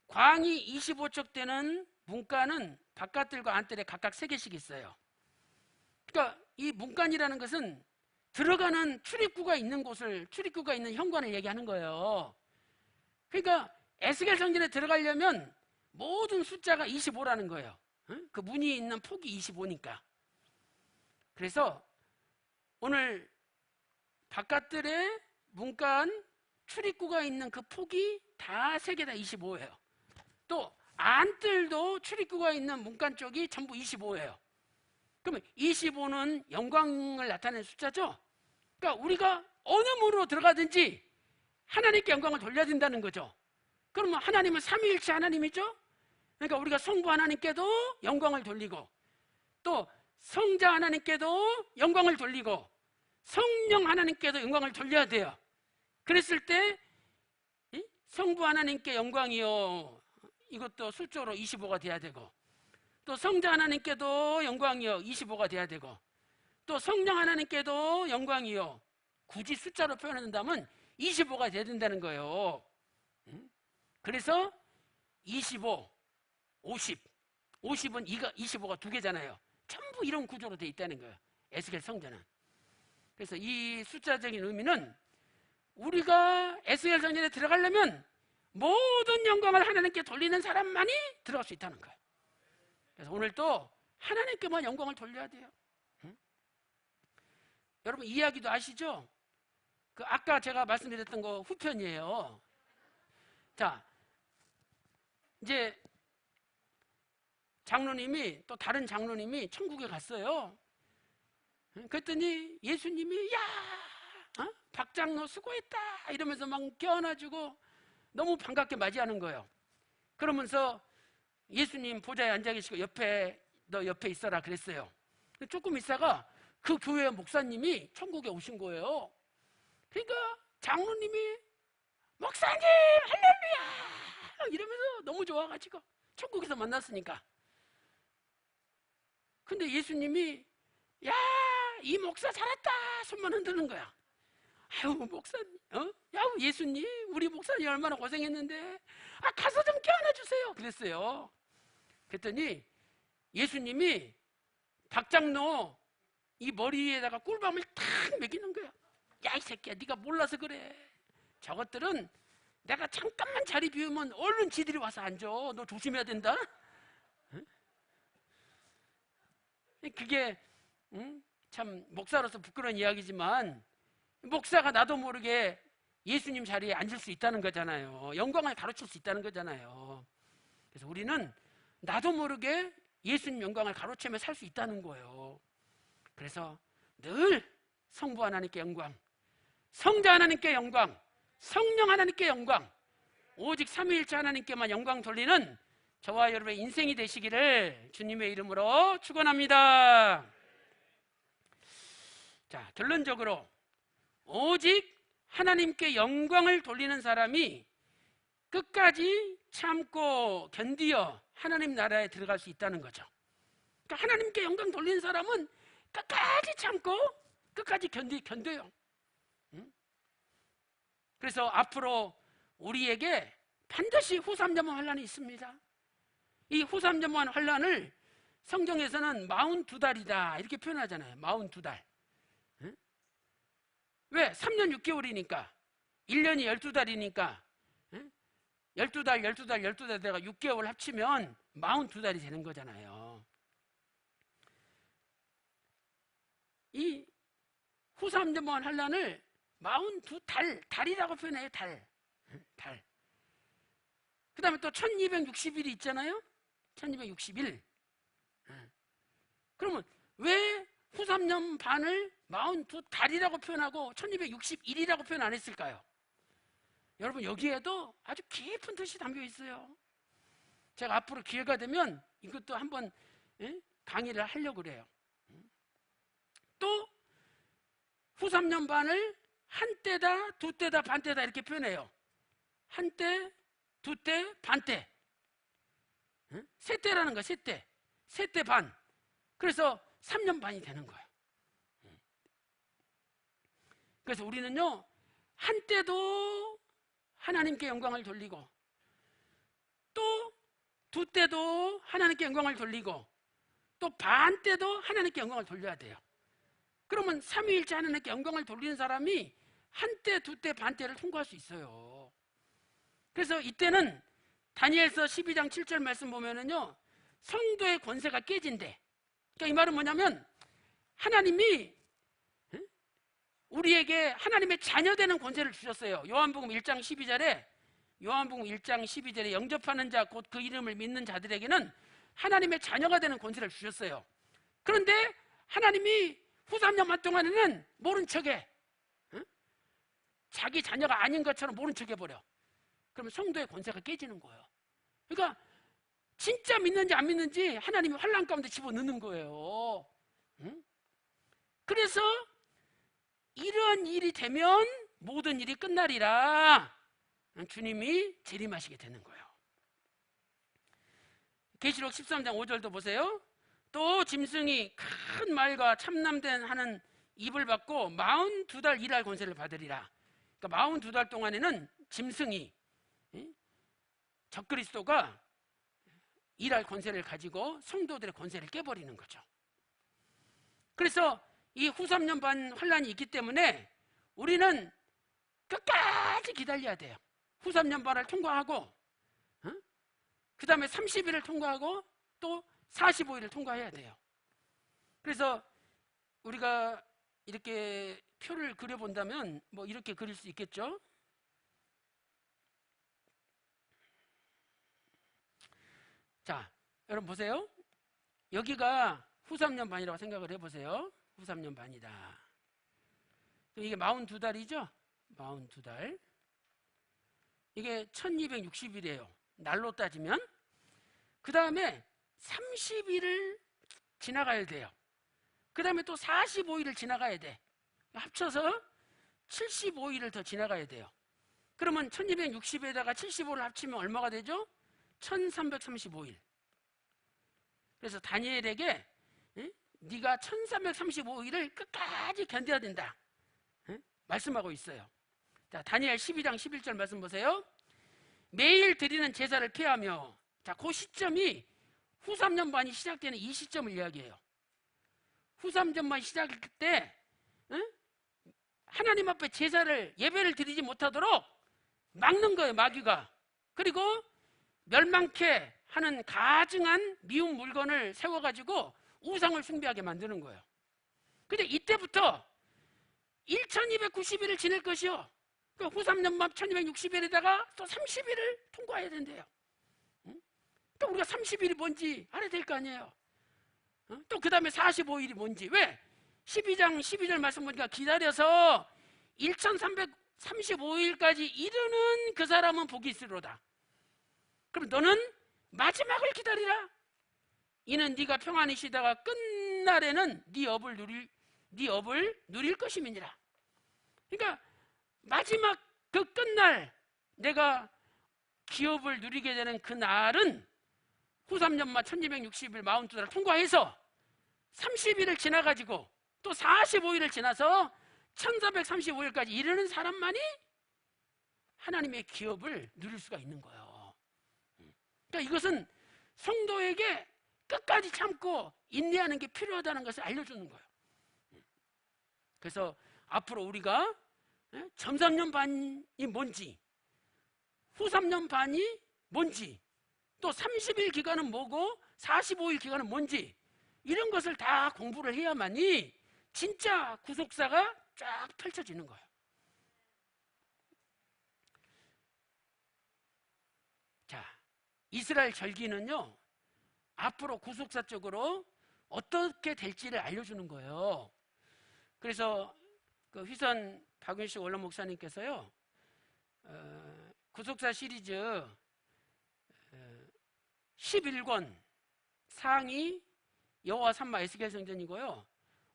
광이 25척 되는 문간은 바깥들과 안뜰에 각각 3개씩 있어요. 그러니까 이 문간이라는 것은 들어가는 출입구가 있는 곳을, 출입구가 있는 현관을 얘기하는 거예요. 그러니까 에스겔 성전에 들어가려면 모든 숫자가 25라는 거예요. 그 문이 있는 폭이 25니까. 그래서 오늘 바깥들의 문간 출입구가 있는 그 폭이 다 3개 다 25예요. 또 안뜰도 출입구가 있는 문간 쪽이 전부 25예요. 그러면 25는 영광을 나타내는 숫자죠. 그러니까 우리가 어느 문으로 들어가든지 하나님께 영광을 돌려야 된다는 거죠. 그러면 하나님은 삼위일체 하나님이죠. 그러니까 우리가 성부 하나님께도 영광을 돌리고, 또 성자 하나님께도 영광을 돌리고, 성령 하나님께도 영광을 돌려야 돼요. 그랬을 때 성부 하나님께 영광이요, 이것도 수적으로 25가 돼야 되고, 또 성자 하나님께도 영광이요 25가 돼야 되고, 또 성령 하나님께도 영광이요, 굳이 숫자로 표현한다면 25가 돼야 된다는 거예요. 그래서 25, 50, 50은 25가 두 개잖아요. 전부 이런 구조로 되어 있다는 거예요, 에스겔 성전은. 그래서 이 숫자적인 의미는 우리가 에스겔 성전에 들어가려면 모든 영광을 하나님께 돌리는 사람만이 들어갈 수 있다는 거예요. 그래서 오늘 또 하나님께만 영광을 돌려야 돼요. 여러분 이 이야기도 아시죠? 그 아까 제가 말씀드렸던 거 후편이에요. 자, 이제 장로님이, 또 다른 장로님이 천국에 갔어요. 그랬더니 예수님이, 야, 박장로 수고했다 이러면서 막 껴안아주고 너무 반갑게 맞이하는 거예요. 그러면서 예수님 보좌에 앉아 계시고 너 옆에 있어라 그랬어요. 조금 있다가 그 교회 목사님이 천국에 오신 거예요. 그러니까 장로님이 목사님 할렐루야 이러면서 너무 좋아가지고 천국에서 만났으니까. 근데 예수님이, 야, 이 목사 잘했다 손만 흔드는 거야. 아유 목사님, 야 예수님, 우리 목사님 얼마나 고생했는데 가서 좀 껴안아 주세요 그랬어요. 그랬더니 예수님이 박장로 이 머리에다가 꿀밤을 탁 먹이는 거야. 야 이 새끼야, 네가 몰라서 그래. 저것들은 내가 잠깐만 자리 비우면 얼른 지들이 와서 앉아. 너 조심해야 된다. 그게 참 목사로서 부끄러운 이야기지만, 목사가 나도 모르게 예수님 자리에 앉을 수 있다는 거잖아요. 영광을 가르칠 수 있다는 거잖아요. 그래서 우리는 나도 모르게 예수님 영광을 가로채며 살 수 있다는 거예요. 그래서 늘 성부 하나님께 영광, 성자 하나님께 영광, 성령 하나님께 영광, 오직 삼위일체 하나님께만 영광 돌리는 저와 여러분의 인생이 되시기를 주님의 이름으로 축원합니다. 자, 결론적으로 오직 하나님께 영광을 돌리는 사람이 끝까지 참고 견디어 하나님 나라에 들어갈 수 있다는 거죠. 그러니까 하나님께 영광 돌리는 사람은 끝까지 참고 끝까지 견뎌요. 그래서 앞으로 우리에게 반드시 후3년만 환란이 있습니다. 이 후3년만 환란을 성경에서는 42달이다 이렇게 표현하잖아요. 42달. 왜? 3년 6개월이니까 1년이 12달이니까 12달, 12달, 12달 내가 6개월 합치면 42달이 되는 거잖아요. 이 후3년만 환란을 42달, 달이라고 표현해요. 달. 그 다음에 또 1260일이 있잖아요. 1260일. 그러면 왜 후3년 반을 42달이라고 표현하고 1261이라고 표현 안 했을까요? 여러분 여기에도 아주 깊은 뜻이 담겨 있어요. 제가 앞으로 기회가 되면 이것도 한번 강의를 하려고 그래요. 또 후3년 반을 한때다, 두때다, 반때다 이렇게 표현해요. 한때, 두때, 반때. 세때라는 거야, 세때. 세때 반. 그래서 3년 반이 되는 거예요. 그래서 우리는요, 한때도 하나님께 영광을 돌리고, 또 두때도 하나님께 영광을 돌리고, 또 반때도 하나님께 영광을 돌려야 돼요. 그러면 삼위일체 하나님께 영광을 돌리는 사람이 한때, 두때, 반때를 통과할 수 있어요. 그래서 이때는 다니엘서 12장 7절 말씀 보면은요, 성도의 권세가 깨진대. 그러니까 이 말은 뭐냐면 하나님이 우리에게 하나님의 자녀되는 권세를 주셨어요. 요한복음 1장 12절에 영접하는 자 곧 그 이름을 믿는 자들에게는 하나님의 자녀가 되는 권세를 주셨어요. 그런데 하나님이 후3년만 동안에는 모른 척해. 자기 자녀가 아닌 것처럼 모른 척 해버려. 그러면 성도의 권세가 깨지는 거예요. 그러니까 진짜 믿는지 안 믿는지 하나님이 환난 가운데 집어넣는 거예요. 그래서 이런 일이 되면 모든 일이 끝나리라 주님이 재림하시게 되는 거예요. 계시록 13장 5절도 보세요. 또 짐승이 큰 말과 참남된 하는 입을 받고 42달 일할 권세를 받으리라. 그러니까 42달 동안에는 짐승이 적그리스도가 일할 권세를 가지고 성도들의 권세를 깨버리는 거죠. 그래서 이 후3년 반 환란이 있기 때문에 우리는 끝까지 기다려야 돼요. 후3년 반을 통과하고 그 다음에 30일을 통과하고 또 45일을 통과해야 돼요. 그래서 우리가 이렇게 표를 그려본다면 뭐 이렇게 그릴 수 있겠죠. 자, 여러분 보세요. 여기가 후3년 반이라고 생각을 해보세요. 후3년 반이다. 이게 42달이죠? 42달. 이게 1260일이에요. 날로 따지면. 그 다음에 30일을 지나가야 돼요. 그 다음에 또 45일을 지나가야 돼. 합쳐서 75일을 더 지나가야 돼요. 그러면 1260에다가 75를 합치면 얼마가 되죠? 1335일. 그래서 다니엘에게 네가 1335일을 끝까지 견뎌야 된다 말씀하고 있어요. 자, 다니엘 12장 11절 말씀 보세요. 매일 드리는 제사를 피하며, 자, 그 시점이 후3년 반이 시작되는 이 시점을 이야기해요. 후3년 반이 시작할 때 하나님 앞에 제사를 예배를 드리지 못하도록 막는 거예요. 마귀가. 그리고 멸망케 하는 가증한 미운 물건을 세워가지고 우상을 숭배하게 만드는 거예요. 근데 이때부터 1290일을 지낼 것이요. 그 후3년 반 1260일에다가 또 30일을 통과해야 된대요. 또 우리가 30일이 뭔지 알아야 될 거 아니에요. 또 그 다음에 45일이 뭔지. 왜? 12장 12절 말씀 보니까 기다려서 1335일까지 이르는 그 사람은 복이 있으리로다. 그럼 너는 마지막을 기다리라. 이는 네가 평안히 쉬다가 끝날에는 네 업을 누릴 것임이니라. 그러니까 마지막 그 끝날 내가 기업을 누리게 되는 그 날은 후3년만 1260일 42달을 통과해서 30일을 지나가지고 또 45일을 지나서 1435일까지 이르는 사람만이 하나님의 기업을 누릴 수가 있는 거예요. 그러니까 이것은 성도에게 끝까지 참고 인내하는 게 필요하다는 것을 알려주는 거예요. 그래서 앞으로 우리가 전 3년 반이 뭔지, 후 3년 반이 뭔지, 또 30일 기간은 뭐고 45일 기간은 뭔지, 이런 것을 다 공부를 해야만이 진짜 구속사가 쫙 펼쳐지는 거예요. 자, 이스라엘 절기는요, 앞으로 구속사 쪽으로 어떻게 될지를 알려주는 거예요. 그래서 그 휘선 박윤식 원로 목사님께서요, 구속사 시리즈 11권 상이 여호와 삼마 에스겔 성전이고요.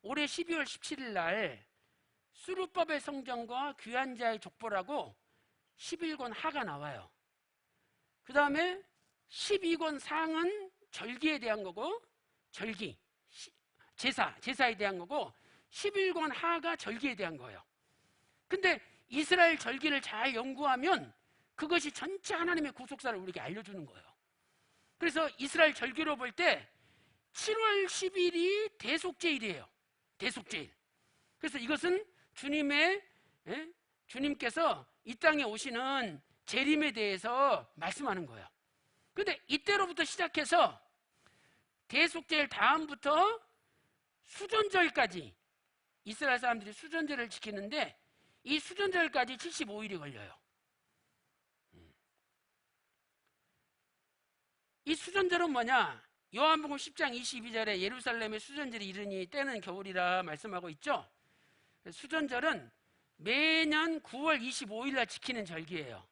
올해 12월 17일 날 수르법의 성전과 귀한 자의 족보라고 11권 하가 나와요. 그 다음에 12권 상은 절기에 대한 거고, 절기, 제사에 대한 거고, 11권 하가 절기에 대한 거예요. 근데 이스라엘 절기를 잘 연구하면 그것이 전체 하나님의 구속사를 우리에게 알려주는 거예요. 그래서 이스라엘 절기로 볼 때 7월 10일이 대속제일이에요. 대속제일. 그래서 이것은 주님께서 이 땅에 오시는 재림에 대해서 말씀하는 거예요. 근데 이때로부터 시작해서 대속제일 다음부터 수전절까지 이스라엘 사람들이 수전절을 지키는데, 이 수전절까지 75일이 걸려요. 이 수전절은 뭐냐? 요한복음 10장 22절에 예루살렘의 수전절이 이르니 때는 겨울이라 말씀하고 있죠. 수전절은 매년 9월 25일 날 지키는 절기예요.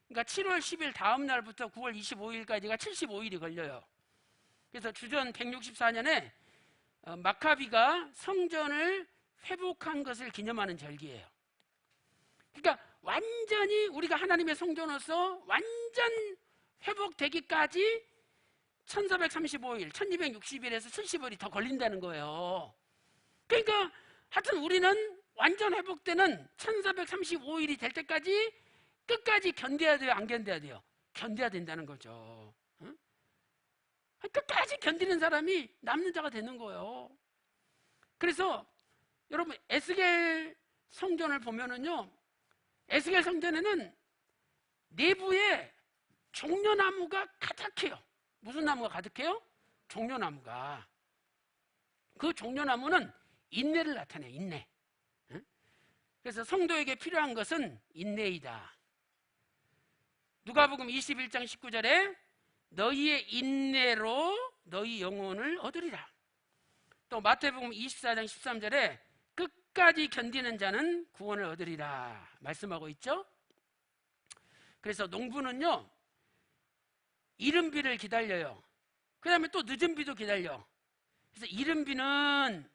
그러니까 7월 10일 다음 날부터 9월 25일까지가 75일이 걸려요. 그래서 주전 164년에 마카비가 성전을 회복한 것을 기념하는 절기예요. 그러니까 완전히 우리가 하나님의 성전으로서 완전 회복되기까지 1435일, 1260일에서 70일이 더 걸린다는 거예요. 그러니까 하여튼 우리는 완전 회복되는 1435일이 될 때까지 끝까지 견뎌야 돼요, 안 견뎌야 돼요? 견뎌야 된다는 거죠. 응? 끝까지 견디는 사람이 남는 자가 되는 거예요. 그래서 여러분 에스겔 성전을 보면은요, 에스겔 성전에는 내부에 종려나무가 가득해요. 무슨 나무가 가득해요? 종려나무가. 그 종려나무는 인내를 나타내요. 인내. 응? 그래서 성도에게 필요한 것은 인내이다. 누가복음 21장 19절에 너희의 인내로 너희 영혼을 얻으리라. 또 마태복음 24장 13절에 끝까지 견디는 자는 구원을 얻으리라 말씀하고 있죠. 그래서 농부는요, 이른 비를 기다려요. 그 다음에 또 늦은 비도 기다려. 그래서 이른 비는,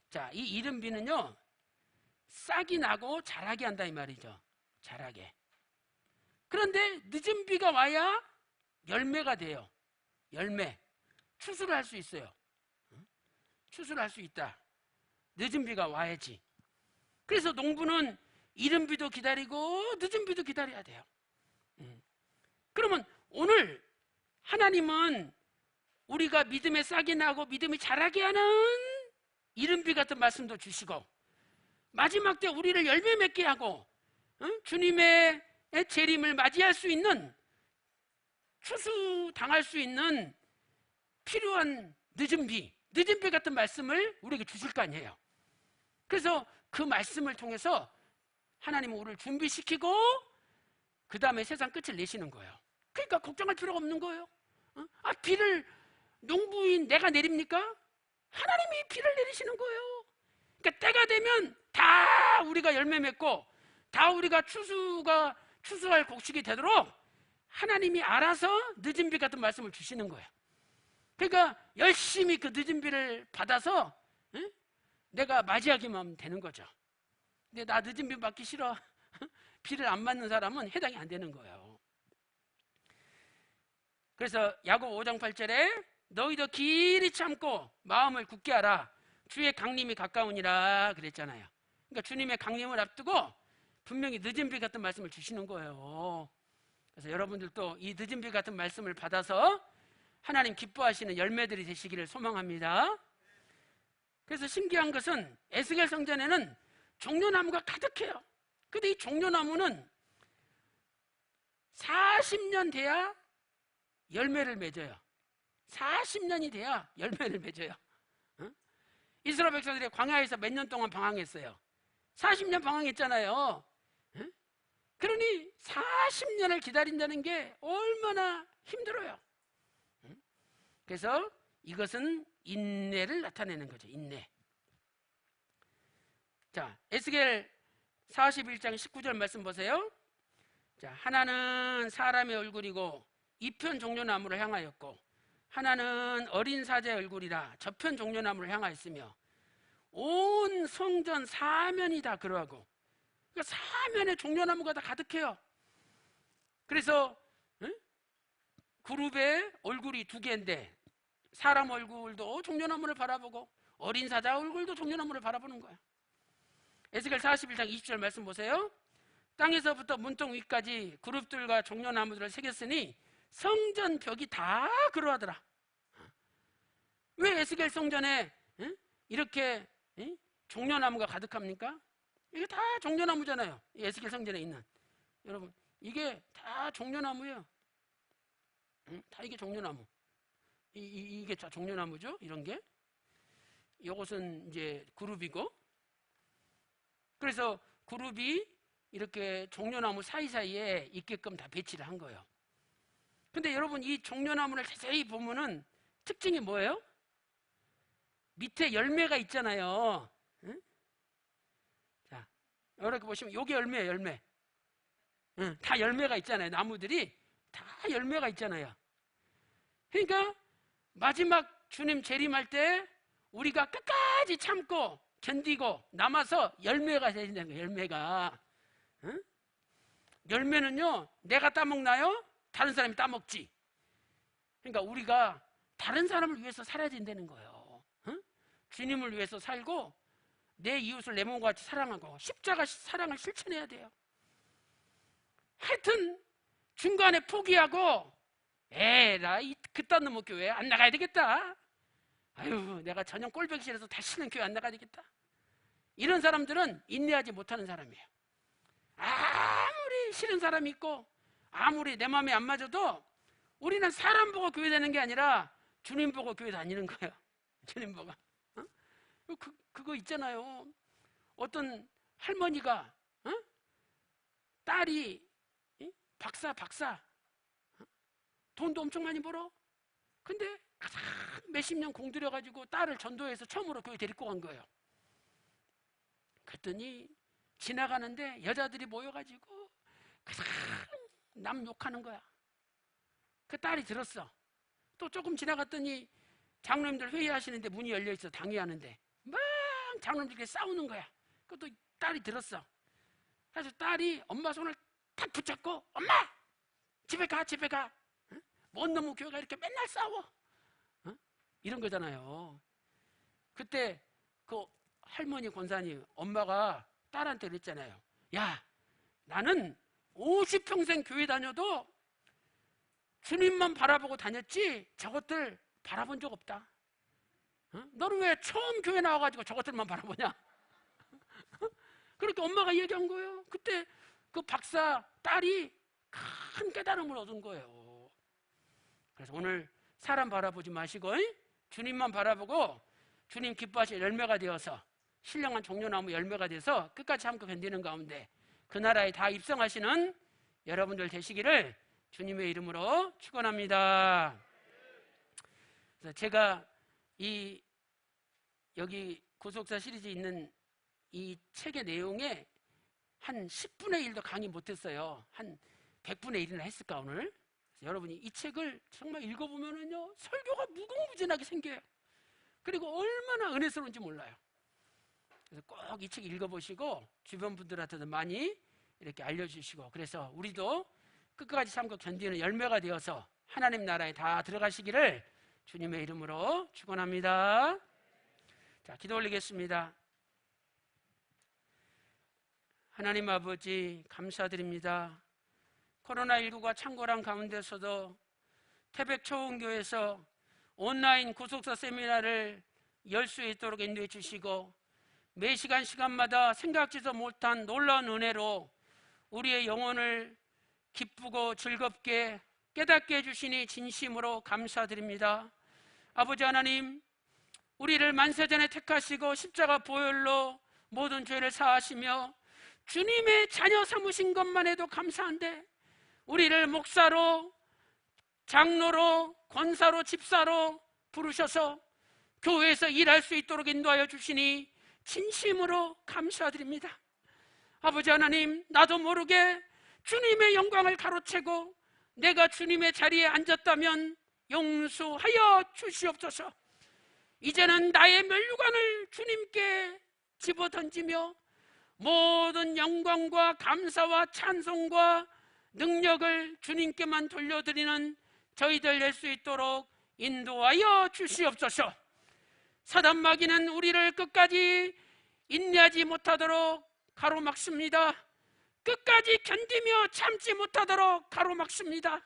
자, 이 이른 비는요, 싹이 나고 자라게 한다 이 말이죠. 자라게. 그런데 늦은 비가 와야 열매가 돼요. 열매. 추수를 할 수 있어요. 추수를 할 수 있다. 늦은 비가 와야지. 그래서 농부는 이른 비도 기다리고 늦은 비도 기다려야 돼요. 그러면 오늘 하나님은 우리가 믿음의 싹이 나고 믿음이 자라게 하는 이른 비 같은 말씀도 주시고, 마지막 때 우리를 열매 맺게 하고 주님의 재림을 맞이할 수 있는, 추수 당할 수 있는 필요한 늦은 비 같은 말씀을 우리에게 주실 거 아니에요. 그래서 그 말씀을 통해서 하나님은 우리를 준비시키고 그 다음에 세상 끝을 내시는 거예요. 그러니까 걱정할 필요가 없는 거예요. 비를 농부인 내가 내립니까? 하나님이 비를 내리시는 거예요. 그러니까 때가 되면 다 우리가 열매 맺고 다 우리가 추수할 곡식이 되도록 하나님이 알아서 늦은 비 같은 말씀을 주시는 거예요. 그러니까 열심히 그 늦은 비를 받아서 내가 맞이하기만 하면 되는 거죠. 근데 나 늦은 비 받기 싫어. 비를 안 맞는 사람은 해당이 안 되는 거예요. 그래서 야고보 5장 8절에 너희도 길이 참고 마음을 굳게 하라. 주의 강림이 가까우니라 그랬잖아요. 그러니까 주님의 강림을 앞두고 분명히 늦은 비 같은 말씀을 주시는 거예요. 그래서 여러분들도 이 늦은 비 같은 말씀을 받아서 하나님 기뻐하시는 열매들이 되시기를 소망합니다. 그래서 신기한 것은 에스겔 성전에는 종려나무가 가득해요. 근데 이 종려나무는 40년 돼야 열매를 맺어요. 40년이 돼야 열매를 맺어요. 이스라엘 백성들이 광야에서 몇 년 동안 방황했어요. 40년 방황했잖아요. 그러니 40년을 기다린다는 게 얼마나 힘들어요. 그래서 이것은 인내를 나타내는 거죠. 인내. 자, 에스겔 41장 19절 말씀 보세요. 자, 하나는 사람의 얼굴이고 이편 종려나무를 향하였고 하나는 어린 사자의 얼굴이라 저편 종려나무를 향하였으며 온 성전 사면이 다 그러하고, 그러니까 사면에 종려나무가 다 가득해요. 그래서 그룹의 얼굴이 두 개인데 사람 얼굴도 종려나무를 바라보고 어린 사자 얼굴도 종려나무를 바라보는 거야. 에스겔 41장 20절 말씀 보세요. 땅에서부터 문통 위까지 그룹들과 종려나무들을 새겼으니 성전 벽이 다 그러하더라. 왜 에스겔 성전에 이렇게 종려나무가 가득합니까? 이게 다 종려나무잖아요. 에스겔 성전에 있는, 여러분, 이게 다 종려나무예요. 다 이게 종려나무. 이게 다 종려나무죠. 이런 게. 이것은 이제 그룹이고, 그래서 그룹이 이렇게 종려나무 사이사이에 있게끔 다 배치를 한 거예요. 근데 여러분, 이 종려나무를 자세히 보면은 특징이 뭐예요? 밑에 열매가 있잖아요. 응? 자, 이렇게 보시면 이게 열매예요. 열매. 응, 다 열매가 있잖아요. 나무들이 다 열매가 있잖아요. 그러니까 마지막 주님 재림할 때 우리가 끝까지 참고 견디고 남아서 열매가 되신다는 거예요. 열매가. 응? 열매는요, 내가 따먹나요? 다른 사람이 따먹지. 그러니까 우리가 다른 사람을 위해서 살아야 된다는 거예요. 응? 주님을 위해서 살고 내 이웃을 내 몸과 같이 사랑하고 십자가 사랑을 실천해야 돼요. 하여튼 중간에 포기하고 나 그딴 놈의 교회 안 나가야 되겠다. 아유, 내가 전형 꼴보기 싫어서 다시는 교회 안 나가야 되겠다. 이런 사람들은 인내하지 못하는 사람이에요. 아무리 싫은 사람이 있고 아무리 내 마음에 안 맞아도 우리는 사람 보고 교회 다니는 게 아니라 주님 보고 교회 다니는 거예요. 주님 보고. 그거 있잖아요. 어떤 할머니가 딸이 박사 돈도 엄청 많이 벌어. 근데 가장 몇십 년 공들여가지고 딸을 전도해서 처음으로 교회 데리고 간 거예요. 그랬더니 지나가는데 여자들이 모여가지고 가장 남 욕하는 거야. 그 딸이 들었어. 또 조금 지나갔더니 장로님들 회의하시는데 문이 열려있어. 당회하는데 막 장로님들끼리 싸우는 거야. 그것도 딸이 들었어. 그래서 딸이 엄마 손을 탁 붙잡고, 엄마! 집에 가. 응? 뭔 놈의 교회가 이렇게 맨날 싸워. 응? 이런 거잖아요. 그때 그 할머니 권사님 엄마가 딸한테 그랬잖아요. 야, 나는 50평생 교회 다녀도 주님만 바라보고 다녔지 저것들 바라본 적 없다. 응? 너는 왜 처음 교회 나와가지고 저것들만 바라보냐? 그렇게 엄마가 얘기한 거예요. 그때 그 박사 딸이 큰 깨달음을 얻은 거예요. 그래서 오늘 사람 바라보지 마시고 주님만 바라보고 주님 기뻐하실 열매가 되어서 신령한 종려나무 열매가 돼서 끝까지 참고 견디는 가운데 그 나라에 다 입성하시는 여러분들 되시기를 주님의 이름으로 축원합니다. 그래서 제가 여기 구속사 시리즈 있는 이 책의 내용에 한 10분의 1도 강의 못했어요. 한 100분의 1이나 했을까 오늘. 그래서 여러분이 이 책을 정말 읽어보면은요, 설교가 무궁무진하게 생겨요. 그리고 얼마나 은혜스러운지 몰라요. 그래서 꼭 이 책 읽어보시고 주변 분들한테도 많이 이렇게 알려주시고, 그래서 우리도 끝까지 참고 견디는 열매가 되어서 하나님 나라에 다 들어가시기를 주님의 이름으로 축원합니다. 자, 기도 올리겠습니다. 하나님 아버지 감사드립니다. 코로나19가 창궐한 가운데서도 태백초원교에서 온라인 구속사 세미나를 열 수 있도록 인도해 주시고 매 시간마다 생각지도 못한 놀라운 은혜로 우리의 영혼을 기쁘고 즐겁게 깨닫게 해주시니 진심으로 감사드립니다. 아버지 하나님, 우리를 만세전에 택하시고 십자가 보혈로 모든 죄를 사하시며 주님의 자녀 삼으신 것만 해도 감사한데 우리를 목사로, 장로로, 권사로, 집사로 부르셔서 교회에서 일할 수 있도록 인도하여 주시니 진심으로 감사드립니다. 아버지 하나님, 나도 모르게 주님의 영광을 가로채고 내가 주님의 자리에 앉았다면 용서하여 주시옵소서. 이제는 나의 면류관을 주님께 집어던지며 모든 영광과 감사와 찬송과 능력을 주님께만 돌려드리는 저희들 될 수 있도록 인도하여 주시옵소서. 사단 마귀는 우리를 끝까지 인내하지 못하도록 가로막습니다. 끝까지 견디며 참지 못하도록 가로막습니다.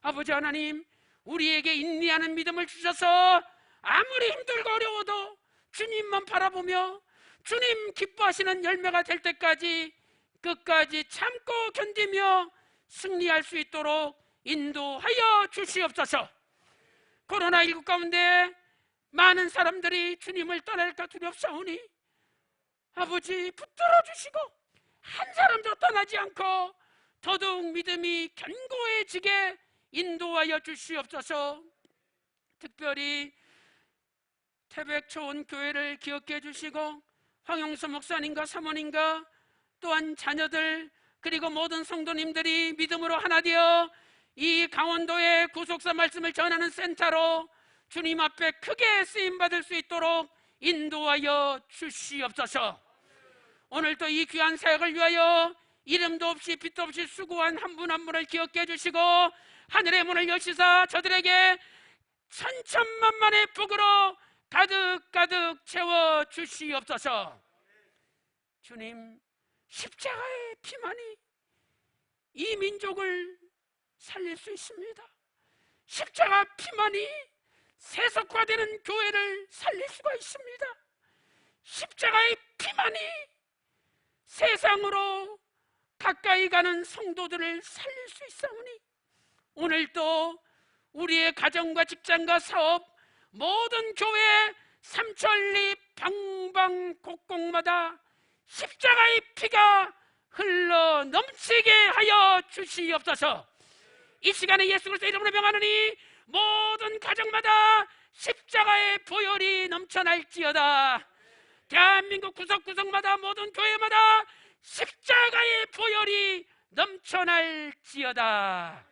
아버지 하나님, 우리에게 인내하는 믿음을 주셔서 아무리 힘들고 어려워도 주님만 바라보며 주님 기뻐하시는 열매가 될 때까지 끝까지 참고 견디며 승리할 수 있도록 인도하여 주시옵소서. 코로나19 가운데 많은 사람들이 주님을 떠날까 두렵사오니 아버지 붙들어 주시고 한 사람도 떠나지 않고 더더욱 믿음이 견고해지게 인도하여 주시옵소서. 특별히 태백초원교회를 기억해 주시고 황영수 목사님과 사모님과 또한 자녀들 그리고 모든 성도님들이 믿음으로 하나 되어 이 강원도의 구속사 말씀을 전하는 센터로 주님 앞에 크게 쓰임받을 수 있도록 인도하여 주시옵소서. 오늘도 이 귀한 사역을 위하여 이름도 없이 빛도 없이 수고한 한 분 한 분을 기억해 주시고 하늘의 문을 여시사 저들에게 천천만만의 복으로 가득가득 채워 주시옵소서. 주님, 십자가의 피만이 이 민족을 살릴 수 있습니다. 십자가 피만이 세속화되는 교회를 살릴 수가 있습니다. 십자가의 피만이 세상으로 가까이 가는 성도들을 살릴 수 있사오니 오늘도 우리의 가정과 직장과 사업 모든 교회 삼천리 방방곡곡마다 십자가의 피가 흘러 넘치게 하여 주시옵소서. 이 시간에 예수 그리스도 이름으로 명하노니 모든 가정마다 십자가의 보혈이 넘쳐날지어다. 대한민국 구석구석마다 모든 교회마다 십자가의 보혈이 넘쳐날지어다.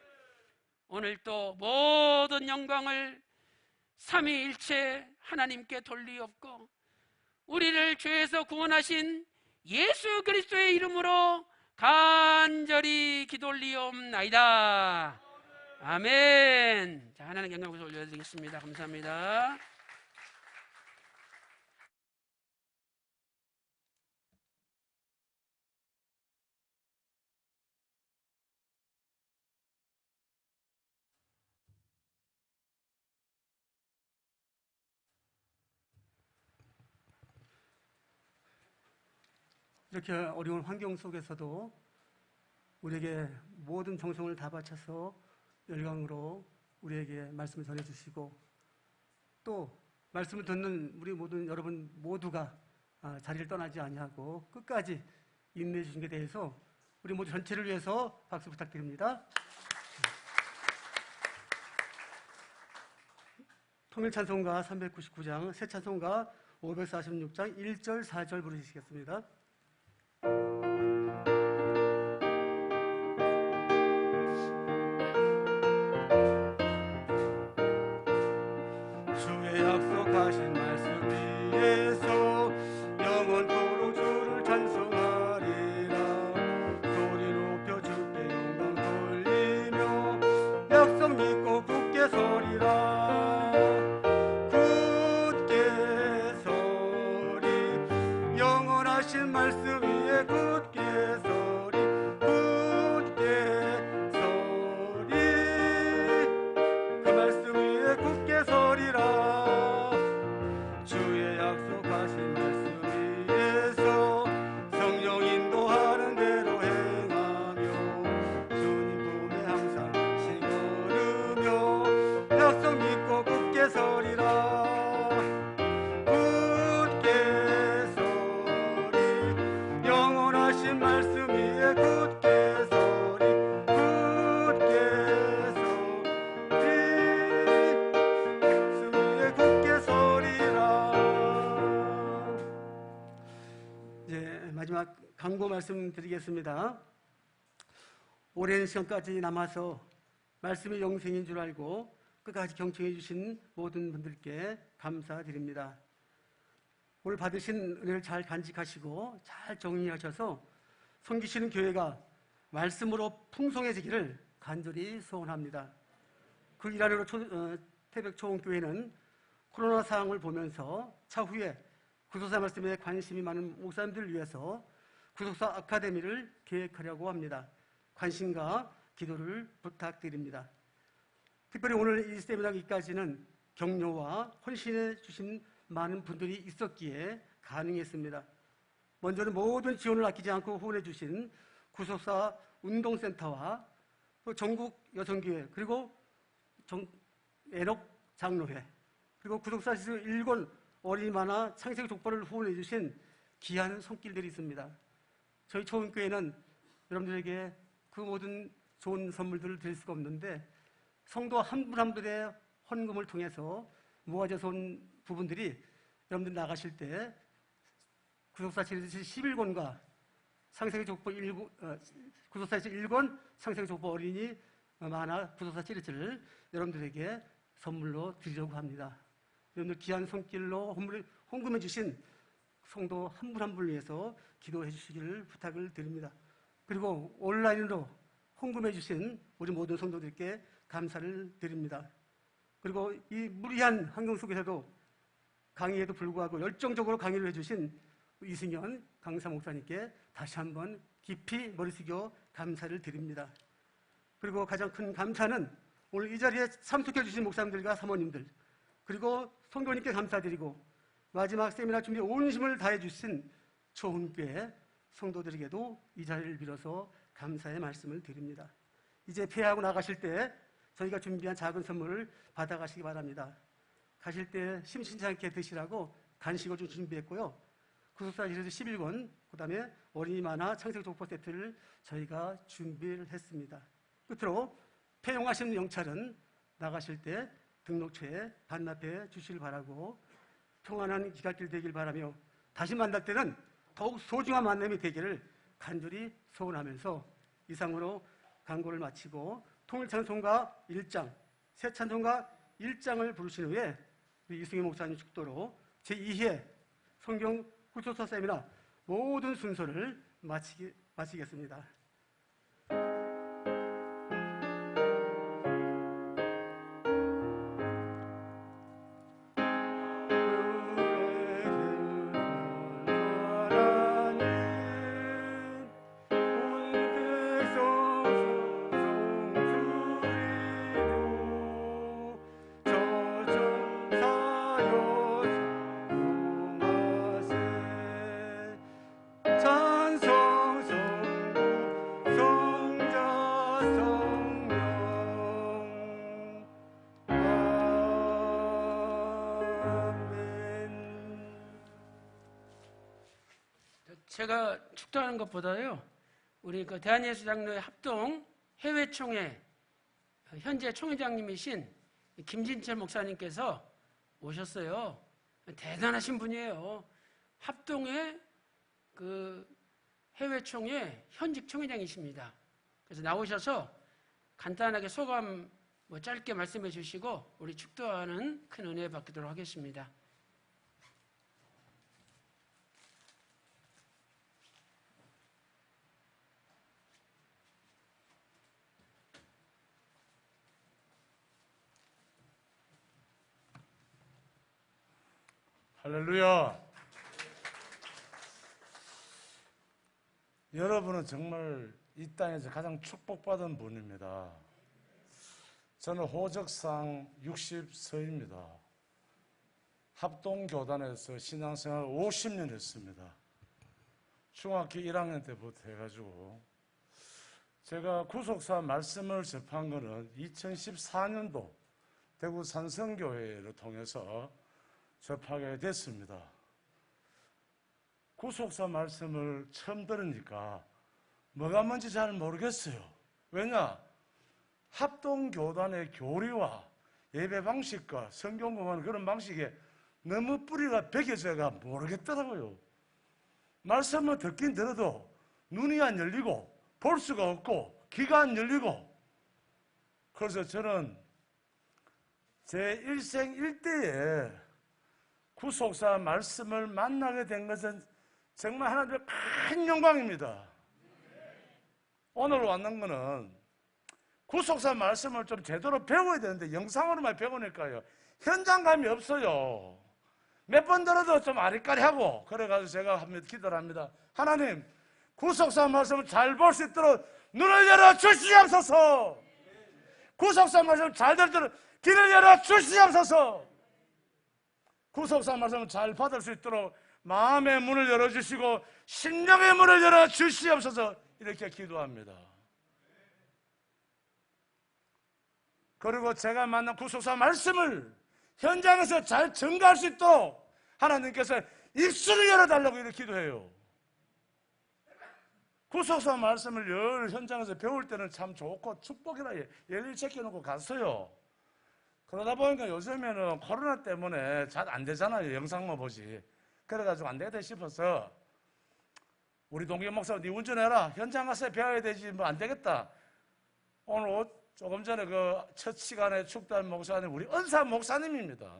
오늘 또 모든 영광을 삼위일체 하나님께 돌리옵고 우리를 죄에서 구원하신 예수 그리스도의 이름으로 간절히 기도올리옵나이다. 아멘. 자, 하나님 영광을 올려드리겠습니다. 감사합니다. 이렇게 어려운 환경 속에서도 우리에게 모든 정성을 다 바쳐서 열광으로 우리에게 말씀을 전해주시고 또 말씀을 듣는 우리 모든 여러분 모두가 자리를 떠나지 아니하고 끝까지 인내해 주신 게 대해서 우리 모두 전체를 위해서 박수 부탁드립니다. 통일찬송가 399장, 새찬송가 546장 1절 4절 부르시겠습니다. 주의 약속하신 말씀 위에서 영원토록 주를 찬송하리라. 소리 높여 주께 영광 돌리며 약속 믿고 굳게 서리라. 굳게 서리 영원하신 말씀 위에 굳게 말씀드리겠습니다. 오랜 시간까지 남아서 말씀이 영생인 줄 알고 끝까지 경청해 주신 모든 분들께 감사드립니다. 오늘 받으신 은혜를 잘 간직하시고 잘 정리하셔서 섬기시는 교회가 말씀으로 풍성해지기를 간절히 소원합니다. 그 일환으로 태백초원교회는 코로나 상황을 보면서 차후에 구속사 말씀에 관심이 많은 목사님들을 위해서 구속사 아카데미를 계획하려고 합니다. 관심과 기도를 부탁드립니다. 특별히 오늘 이 세미나기까지는 격려와 헌신해 주신 많은 분들이 있었기에 가능했습니다. 먼저는 모든 지원을 아끼지 않고 후원해 주신 구속사 운동센터와 또 전국 여성교회 그리고 애록 장로회 그리고 구속사 시설 일본 어린이 만화 창세기 족보를 후원해 주신 귀한 손길들이 있습니다. 저희 초원교회는 여러분들에게 그 모든 좋은 선물들을 드릴 수가 없는데 성도 한 분 한 분의 헌금을 통해서 모아져서 온 부분들이 여러분들 나가실 때 구속사 시리즈 11권과 창세기 족보 구속사 시리즈 1권 창세기 족보 어린이 만화 구속사 시리즈를 여러분들에게 선물로 드리려고 합니다. 여러분들 귀한 손길로 헌금해 주신 성도 한 분 한 분을 위해서 기도해 주시기를 부탁을 드립니다. 그리고 온라인으로 헌금해 주신 우리 모든 성도들께 감사를 드립니다. 그리고 이 무리한 환경 속에서도 강의에도 불구하고 열정적으로 강의를 해주신 이승현 강사 목사님께 다시 한번 깊이 머리 숙여 감사를 드립니다. 그리고 가장 큰 감사는 오늘 이 자리에 참석해 주신 목사님들과 사모님들 그리고 성도님께 감사드리고 마지막 세미나 준비에 온 힘을 다해 주신 초원교회 성도들에게도 이 자리를 빌어서 감사의 말씀을 드립니다. 이제 폐하하고 나가실 때 저희가 준비한 작은 선물을 받아가시기 바랍니다. 가실 때 심심치 않게 드시라고 간식을 좀 준비했고요. 구속사 시리즈 11권, 그 다음에 어린이 만화 창세기 족보 세트를 저희가 준비를 했습니다. 끝으로 폐용하신 영찰은 나가실 때 등록처에 반납해 주시길 바라고 평안한 귀갓길 되길 바라며 다시 만날 때는 더욱 소중한 만남이 되기를 간절히 소원하면서 이상으로 강고를 마치고 통일찬송가 1장, 새찬송가 1장을 부르신 후에 우리 이승희 목사님 축도로 제2회 성경 구속사 세미나 모든 순서를 마치겠습니다. 제가 축도하는 것보다요, 우리 그 대한예수장로회 합동 해외총회 현재 총회장님이신 김진철 목사님께서 오셨어요. 대단하신 분이에요. 합동의 그 해외총회 현직 총회장이십니다. 그래서 나오셔서 간단하게 소감 짧게 말씀해 주시고 우리 축도하는 큰 은혜 받도록 하겠습니다. 할렐루야. 여러분은 정말 이 땅에서 가장 축복받은 분입니다. 저는 호적상 60서입니다. 합동교단에서 신앙생활 50년 했습니다. 중학교 1학년 때부터 해가지고 제가 구속사 말씀을 접한 거는 2014년도 대구 산성교회를 통해서 접하게 됐습니다. 구속사 말씀을 처음 들으니까 뭐가 뭔지 잘 모르겠어요. 왜냐? 합동교단의 교리와 예배 방식과 성경 공부하는 그런 방식에 너무 뿌리가 베겨져가 모르겠더라고요. 말씀을 듣긴 들어도 눈이 안 열리고 볼 수가 없고 귀가 안 열리고, 그래서 저는 제 일생 일대에 구속사 말씀을 만나게 된 것은 정말 하나님의 큰 영광입니다. 오늘 왔는 거는 구속사 말씀을 좀 제대로 배워야 되는데 영상으로만 배우니까요 현장감이 없어요. 몇 번 들어도 좀 아리까리하고, 그래가지고 제가 기도를 합니다. 하나님, 구속사 말씀을 잘 볼 수 있도록 눈을 열어 주시옵소서. 구속사 말씀을 잘 들도록 길을 열어 주시옵소서. 구속사 말씀을 잘 받을 수 있도록 마음의 문을 열어주시고 심령의 문을 열어 주시옵소서. 이렇게 기도합니다. 그리고 제가 만난 구속사 말씀을 현장에서 잘 전가할 수 있도록 하나님께서 입술을 열어달라고 이렇게 기도해요. 구속사 말씀을 늘 현장에서 배울 때는 참 좋고 축복이라 열일 제껴놓고 갔어요. 그러다 보니까 요즘에는 코로나 때문에 잘 안 되잖아요. 영상만 보지. 그래가지고 안 되겠다 싶어서 우리 동기 목사, 네 운전해라. 현장 가서 배워야 되지. 뭐 안 되겠다. 오늘 조금 전에 그 첫 시간에 축도한 목사님, 우리 은사 목사님입니다.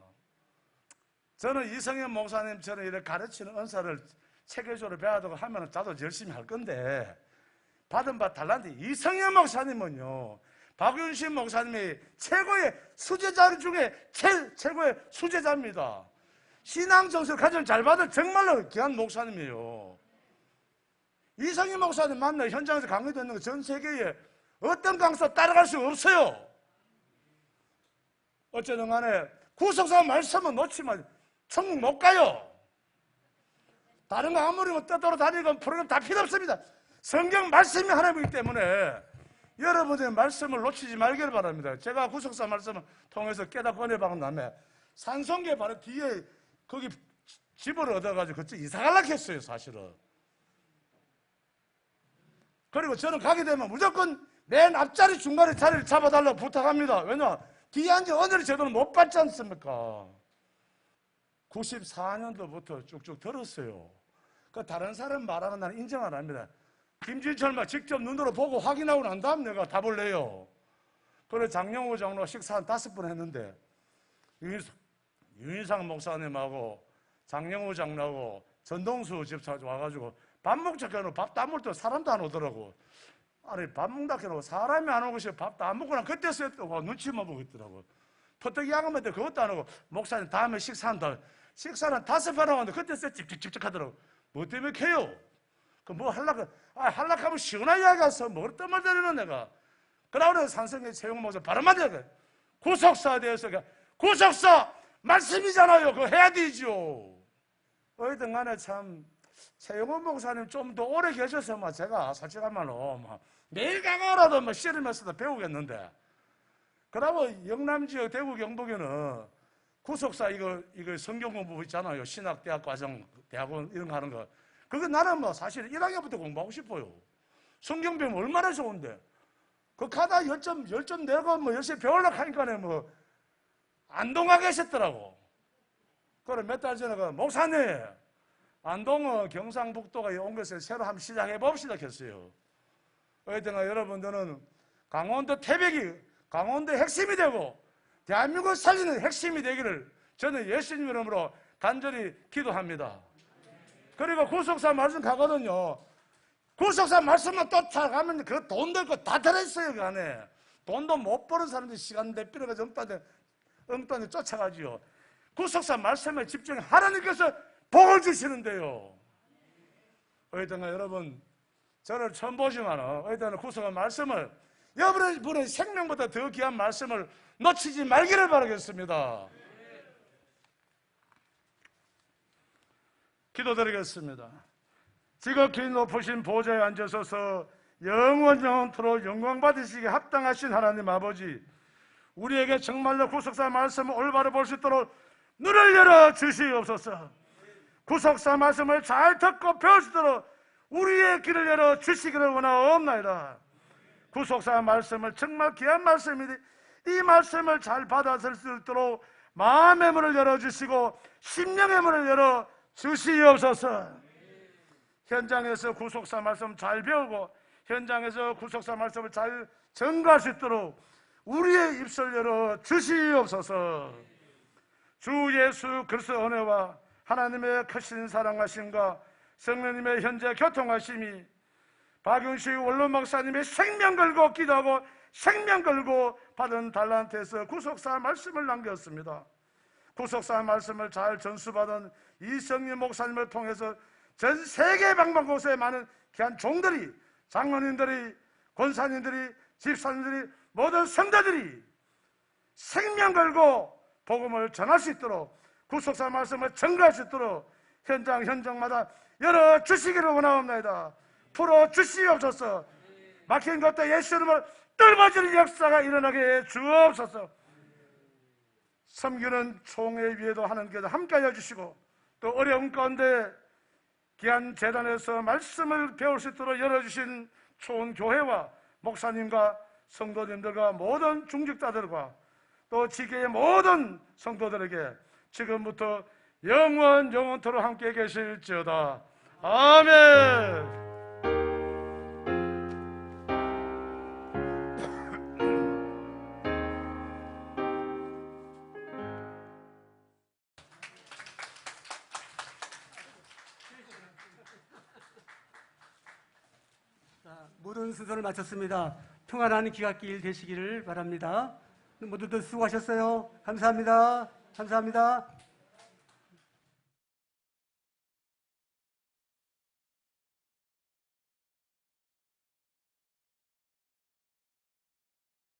저는 이성현 목사님처럼 이렇게 가르치는 은사를 체계적으로 배워두고 하면 저도 열심히 할 건데, 받은 바 달란데 이성현 목사님은요, 박윤신 목사님이 최고의 수제자 중에 최고의 수제자입니다. 신앙 정서를 가장 잘 받은 정말로 귀한 목사님이에요. 이성현 목사님 만나 현장에서 강의 듣는 거 전 세계에 어떤 강사 따라갈 수 없어요. 어쨌든 간에 구속사 말씀은 놓치면 천국 못 가요. 다른 거 아무리 떠돌아 다니고 프로그램 다 필요 없습니다. 성경 말씀이 하나님이기 때문에 여러분의 말씀을 놓치지 말기를 바랍니다. 제가 구속사 말씀을 통해서 깨닫고 은혜 받은 다음에 산성계 바로 뒤에 거기 집을 얻어가지고 그쪽 이사 가려고 했어요, 사실은. 그리고 저는 가게 되면 무조건 맨 앞자리 중간에 자리를 잡아달라고 부탁합니다. 왜냐? 뒤에 앉아 은혜를 제대로 못 받지 않습니까? 94년도부터 쭉쭉 들었어요. 그 다른 사람 말하는 나는 인정 안 합니다. 김진철만 직접 눈으로 보고 확인하고 난 다음 내가 답을 내요. 그래 장영호 장로 식사 한 5번 했는데 유인상 목사님하고 장영호 장로하고 전동수 집사 와가지고 밥 먹자 해놓고 밥도 안 먹을 때 사람도 안 오더라고. 아니 밥 먹다 해놓고 사람이 안 오고 싶어 밥도 안 먹고 난 그때 썼다고 눈치만 보고 있더라고. 퍼뜩이 야금한테 그것도 안 하고 목사님 다음에 식사한다. 식사는 5번 하고 왔는데 그때 써 찝찝찝찝 하더라고. 뭐 때문에 캐요? 그 뭐 하려고 하면 시원하게 가서 뭘 떠말대리는 내가. 그러고 산성의 최용 목사 바로 맞아야 구속사에 대해서 구속사 말씀이잖아요. 그거 해야 되죠. 어쨌든 간에 참 최용원 목사님 좀 더 오래 계셔서 제가 솔직하면 매일 가고라도 씨름해서도 배우겠는데, 그러고 영남 지역 대구 경북에는 구속사 이거 성경 공부 있잖아요. 신학대학 과정 대학원 이런 거 하는 거. 그거 나는 사실 1학년부터 공부하고 싶어요. 성경 배우면 얼마나 좋은데. 그 가다 열점 내고 열심히 배우려고 하니까 안동가 계셨더라고. 그래 몇 달 전에 목사님 안동은 경상북도가 온 것을 새로 한번 시작해 봅시다 했어요. 어쨌든 여러분들은 강원도 태백이 강원도의 핵심이 되고 대한민국을 살리는 핵심이 되기를 저는 예수님 이름으로 간절히 기도합니다. 그리고 구속사 말씀 가거든요. 구속사 말씀만 쫓아가면 그 돈 될 거 다 들어있어요. 그 안에 돈도 못 버는 사람들이 시간 내비려가지고 엉뚱하게 쫓아가지요. 구속사 말씀에 집중해 하나님께서 복을 주시는데요. 어쨌든 여러분 저를 처음 보지만 어쨌든 구속사 말씀을 여러분의 생명보다 더 귀한 말씀을 놓치지 말기를 바라겠습니다. 기도드리겠습니다. 지극히 높으신 보좌에 앉으셔서 영원토록 영광 받으시기에 합당하신 하나님 아버지, 우리에게 정말로 구속사 말씀을 올바로 볼 수 있도록 눈을 열어 주시옵소서. 구속사 말씀을 잘 듣고 배울 수 있도록 우리의 길을 열어 주시기를 원하옵나이다. 구속사 말씀을 정말 귀한 말씀이니 이 말씀을 잘 받아들일 수 있도록 마음의 문을 열어주시고 심령의 문을 열어 주시옵소서. 현장에서 구속사 말씀 잘 배우고 현장에서 구속사 말씀을 잘 전가할 수 있도록 우리의 입술 열어 주시옵소서. 주 예수 그리스도 은혜와 하나님의 크신 사랑하심과 성령님의 현재 교통하심이 박윤식 원로 목사님의 생명 걸고 기도하고 생명 걸고 받은 달란트에서 구속사 말씀을 남겼습니다. 구속사 말씀을 잘 전수받은 이성림 목사님을 통해서 전 세계 방방곳에 많은 귀한 종들이, 장로님들이, 권사님들이, 집사님들이, 모든 성도들이 생명 걸고 복음을 전할 수 있도록 구속사 말씀을 전가할 수 있도록 현장마다 열어주시기를 원하옵나이다. 풀어주시옵소서. 막힌 것도 예수 이름으로 뚫어지는 역사가 일어나게 해 주옵소서. 섬기는 총회 위에도 하나님께서 함께하여 주시고 또 어려운 가운데 귀한 재단에서 말씀을 배울 수 있도록 열어주신 초원교회와 목사님과 성도님들과 모든 중직자들과 또 지교의 모든 성도들에게 지금부터 영원토록 함께 계실지어다. 아멘. 모든 순서를 마쳤습니다. 평안한 귀갓길 되시기를 바랍니다. 모두들 수고하셨어요. 감사합니다. 감사합니다.